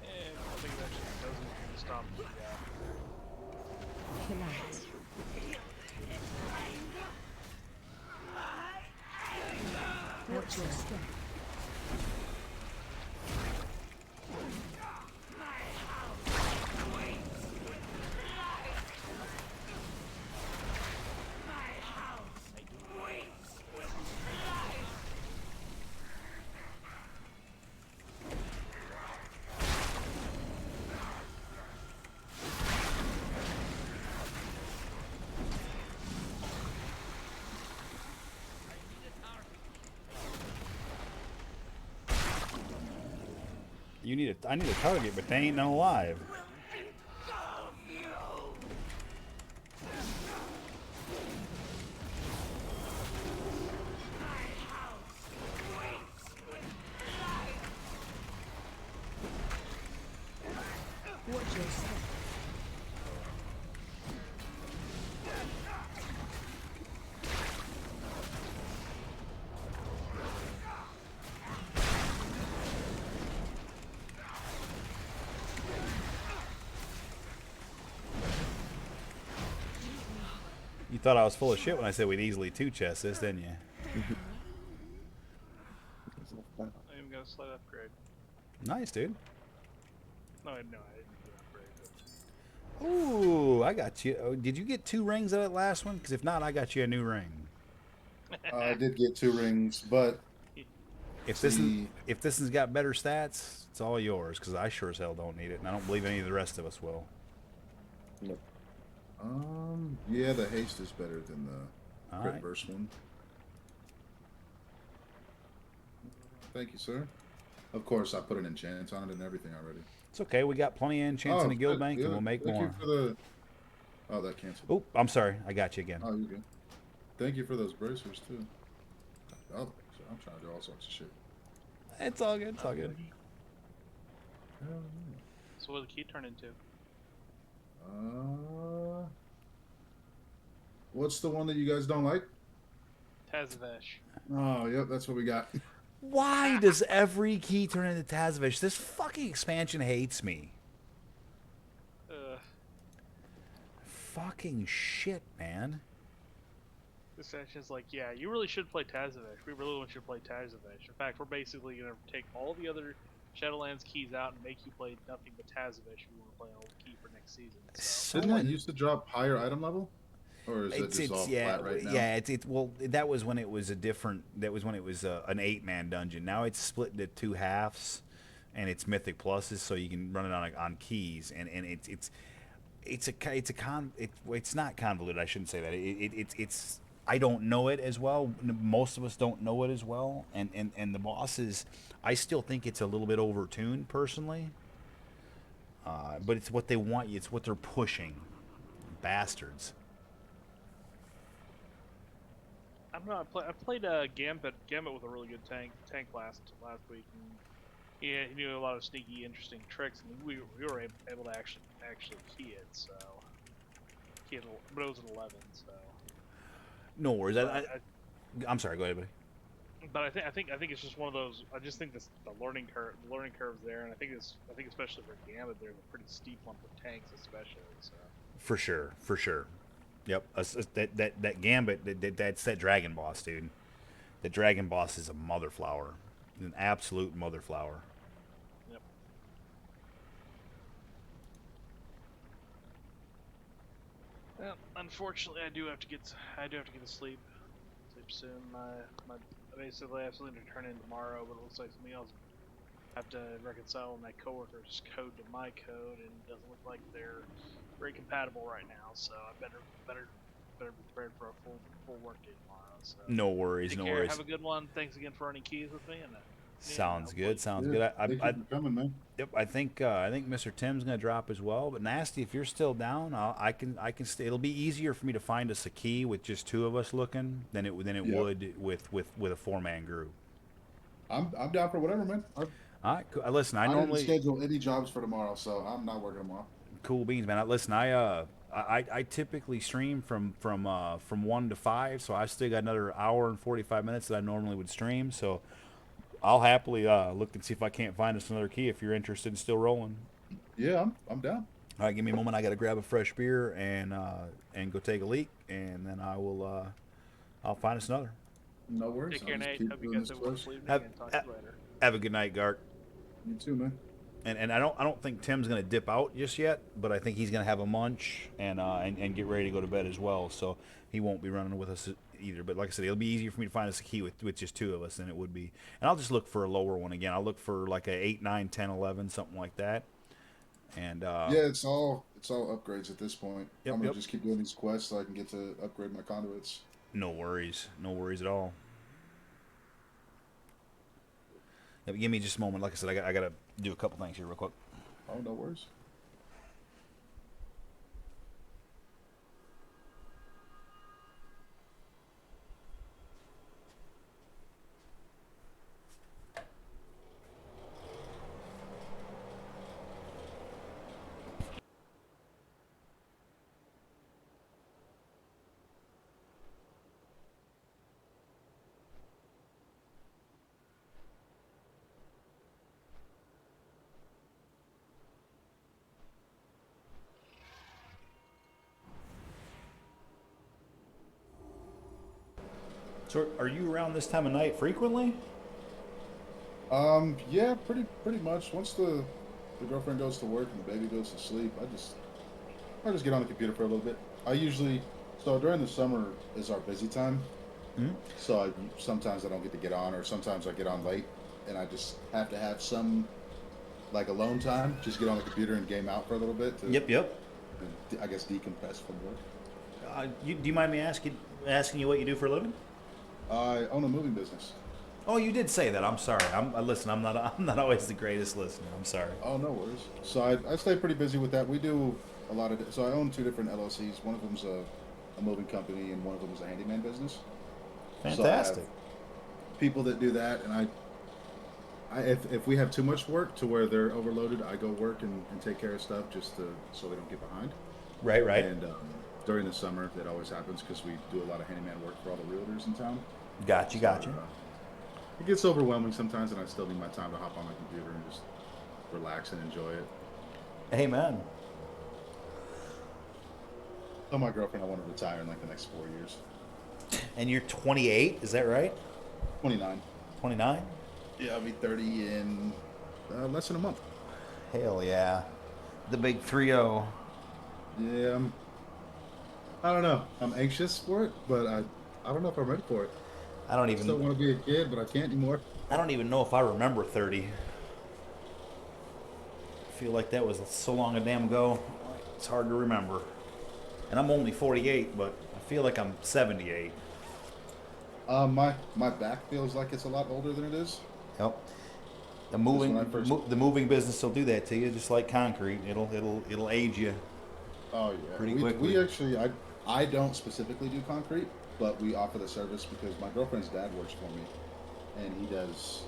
I think it actually doesn't stop the Relax. Watch your step. I need a target, but they ain't none alive. Watch your step. You thought I was full of shit when I said we'd easily two-chest this, didn't you? I even got a slight upgrade. Nice, dude. No, I didn't do an upgrade. But Ooh, I got you. Oh, did you get 2 rings of that last one? Because if not, I got you a new ring. I did get 2 rings, but If this one's got better stats, it's all yours. Because I sure as hell don't need it, and I don't believe any of the rest of us will. Nope. yeah, the haste is better than the crit Alright. burst one. Thank you, sir. Of course, I put an enchant on it and everything already. It's okay. We got plenty of enchants in the guild good, bank, yeah, and we'll make thank more. you for the... Oh, that canceled. Oh, I'm sorry. I got you again. Oh, you good. Thank you for those bracers, too. Oh, so I'm trying to do all sorts of shit. It's all good. It's all good. so what did the key turn into? What's the one that you guys don't like? Tazavesh. Oh, yep, that's what we got. Why does every key turn into Tazavesh? This fucking expansion hates me. Fucking shit, man. This section's like, yeah, you really should play Tazavesh. We really should play Tazavesh. In fact, we're basically going to take all the other Shadowlands keys out and make you play nothing but Tazavesh if you want to play an old key for next season. So. Didn't that used to drop higher item level? Or is it just all yeah, flat right now? yeah. Well, that was when it was a different. That was when it was an 8-man dungeon. Now it's split into 2 halves, and it's Mythic pluses, so you can run it on keys, and it's not convoluted. I shouldn't say that. It's I don't know it as well. Most of us don't know it as well, and the bosses, I still think it's a little bit overtuned personally. But it's what they want you. It's what they're pushing, bastards. I don't know. I played Gambit with a really good tank last week, and he knew a lot of sneaky, interesting tricks, and we were able to actually key it. So key it, but it was an 11. So, No worries. but I'm sorry. Go ahead, buddy. I think it's just one of those. I just think the learning curve's there, and I think especially for Gambit, there's a pretty steep one for tanks, especially. So For sure. For sure. Yep. That Gambit. That's that dragon boss, dude. The dragon boss is a mother flower, an absolute mother flower. yep. Well, unfortunately, I do have to get to sleep soon. My basically I have something to turn in tomorrow, but it looks like something else. I have to reconcile my coworker's code to my code, and it doesn't look like they're very compatible right now. So I better be prepared for a full work day tomorrow. So No worries. take No care. worries. Have a good one. Thanks again for running keys with me, and Sounds hopefully- good. Sounds Yeah, good. thank you for coming, man. Yep. I think Mr. Tim's gonna drop as well. But Nasty, if you're still down, I can stay. It'll be easier for me to find us a key with just two of us looking than it Yep. would with a 4-man group. I'm down for whatever, man. All right. Cool. Listen, I I didn't normally schedule any jobs for tomorrow, so I'm not working tomorrow. cool beans, man. Listen, I typically stream from 1 to 5, so I still got another hour and 45 minutes that I normally would stream. So I'll happily look and see if I can't find us another key if you're interested in still rolling. Yeah, I'm down. All right, give me a moment. I got to grab a fresh beer and go take a leak, and then I'll find us another. No worries. Take care, I'll just Nate. keep Hope you doing guys this have a quest. wonderful evening, Have- and talk to you later. Have a good night, Gark. You too, man. And I don't think Tim's gonna dip out just yet, but I think he's gonna have a munch and get ready to go to bed as well. So he won't be running with us either. But like I said, it'll be easier for me to find us a key with just two of us than it would be. And I'll just look for a lower one again. I'll look for like a 8, 9, 10, 11, something like that. And Yeah, it's all upgrades at this point. Yep, I'm gonna yep. just keep doing these quests so I can get to upgrade my conduits. no worries at all. Yeah, but give me just a moment. Like I said, I gotta do a couple things here real quick. Oh, no worries. So are you around this time of night frequently? Yeah, pretty much. Once the girlfriend goes to work and the baby goes to sleep, I just get on the computer for a little bit. So during the summer is our busy time. So sometimes I don't get to get on, or sometimes I get on late, and I just have to have some like alone time. Just get on the computer and game out for a little bit. To, Yep. I guess decompress from work. Do you mind me asking you what you do for a living? I own a moving business. Oh, you did say that. I'm sorry. Listen. I'm not always the greatest listener. I'm sorry. Oh, no worries. So I stay pretty busy with that. We do a lot of. So I own two different LLCs. One of them's a moving company, and one of them is a handyman business. Fantastic. So I have people that do that, and if we have too much work to where they're overloaded, I go work and take care of stuff so they don't get behind. Right. And during the summer, that always happens because we do a lot of handyman work for all the realtors in town. Gotcha. It gets overwhelming sometimes, and I still need my time to hop on my computer and just relax and enjoy it. Amen. Tell my girlfriend I want to retire in like the next 4 years. And you're 28, is that right? 29. 29? Yeah, I'll be 30 in less than a month. Hell yeah. The big 3-0. Yeah, I don't know. I'm anxious for it, but I don't know if I'm ready for it. I don't I still want to be a kid, but I can't anymore. even know if I remember 30. I feel like that was so long a damn ago. It's hard to remember. And I'm only 48, but I feel like I'm 78. My back feels like it's a lot older than it is. Yep. The Because when I first, the moving business will do that to you, just like concrete. It'll age you oh yeah, pretty we quickly. actually I don't specifically do concrete, but we offer the service because my girlfriend's dad works for me, and he does.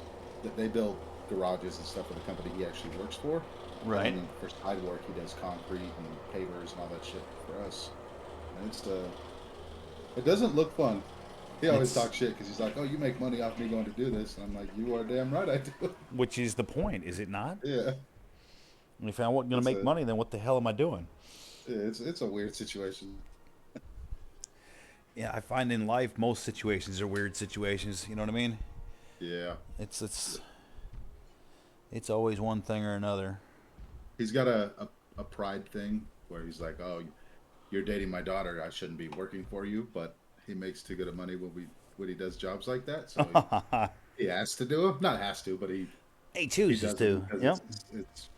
They build garages and stuff for the company he actually works for. Right. And then for side work, he does concrete and pavers and all that shit for us. And it doesn't look fun. He always It's- talks shit because he's like, "Oh, you make money off me going to do this," and I'm like, "You are damn right I do." Which is the point, is it not? Yeah, If I wasn't going to it's make a money, then what the hell am I doing? it's a weird situation. Yeah, I find in life most situations are weird situations. You know what I mean? Yeah, It's always one thing or another. he's got a pride thing where he's like, "Oh, you're dating my daughter. I shouldn't be working for you," but he makes too good of money when he does jobs like that. So he has to do them. Not has to, but He he chooses does it to. because Yep.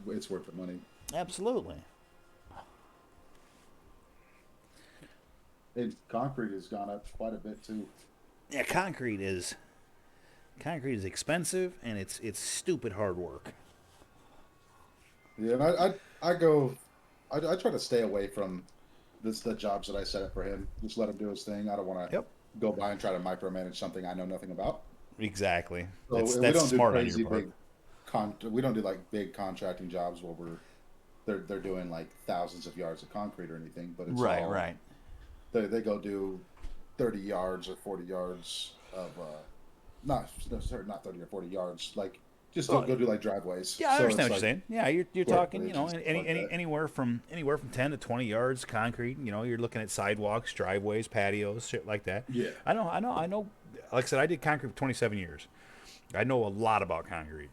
it's worth the money. Absolutely. And concrete has gone up quite a bit too. Yeah, concrete is expensive and it's stupid hard work. Yeah, and I try to stay away from the jobs that I set up for him. Just let him do his thing. I don't want to Yep. go by and try to micromanage something I know nothing about. Exactly. So That's we that's don't do smart on crazy your part. we don't do like big contracting jobs where they're doing like thousands of yards of concrete or anything, but it's Right, all right. they go do 30 yards or 40 yards of not sorry, not 30 or 40 yards, like just Well, go do like driveways. Yeah, I So understand it's what like you're saying. Yeah, you're square talking, footage and stuff like that. anywhere from 10 to 20 yards concrete. You're looking at sidewalks, driveways, patios, shit like that. Yeah. I know. Like I said, I did concrete for 27 years. I know a lot about concrete.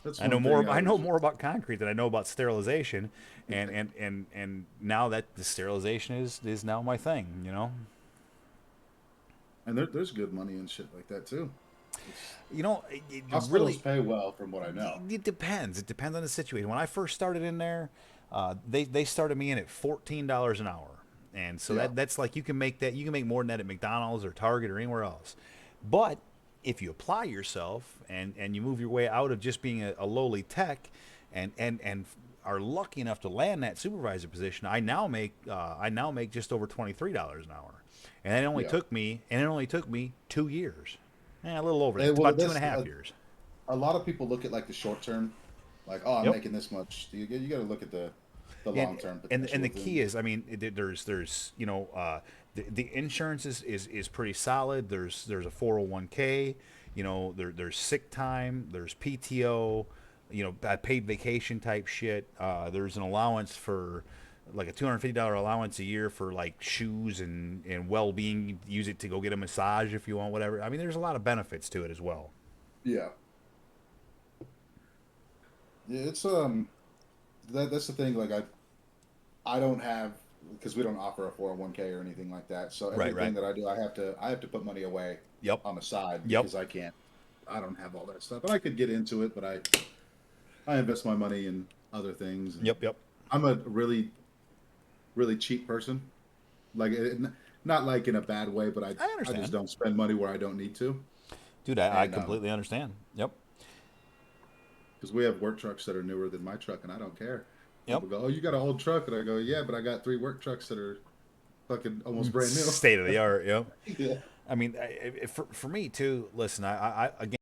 That's I know one more. thing I know more about concrete than I know about sterilization, and now that the sterilization is now my thing. And there's good money and shit like that too. It Hospitals really pay well, from what I know. it depends. It depends on the situation. When I first started in there, they started me in at $14 an hour, and so Yeah. that's like you can make more than that at McDonald's or Target or anywhere else. But if you apply yourself and you move your way out of just being a lowly tech, and are lucky enough to land that supervisor position, I now make just over $23 an hour, and it only Yeah. took me 2 years, a little over that, Well, about two that's and a half years. a lot of people look at like the short term, like, oh, I'm Yep. making this much. You got to look at the Yeah, long term and potential. the key is, I mean, there's the insurance is pretty solid. There's a 401k. There's sick time. There's PTO. Paid vacation type shit. There's an allowance for like a $250 allowance a year for like shoes and well being. Use it to go get a massage if you want, whatever. I mean, there's a lot of benefits to it as well. Yeah. Yeah, it's that's the thing. Like I don't have, because we don't offer a 401k or anything like that. So Right, everything right. that I do, I have to put money away Yep. on the side Yep. because I don't have all that stuff. And I could get into it, but I invest my money in other things. And Yep. I'm a really really cheap person. Like not like in a bad way, but I understand. just don't spend money where I don't need to. Dude, I And completely understand. Yep. because we have work trucks that are newer than my truck, and I don't care. Yep. People go, "Oh, you got an old truck," and I go, "Yeah, but I got 3 work trucks that are fucking almost brand new." State of the art. Yep. Yeah. I mean, for me too. Listen, I again.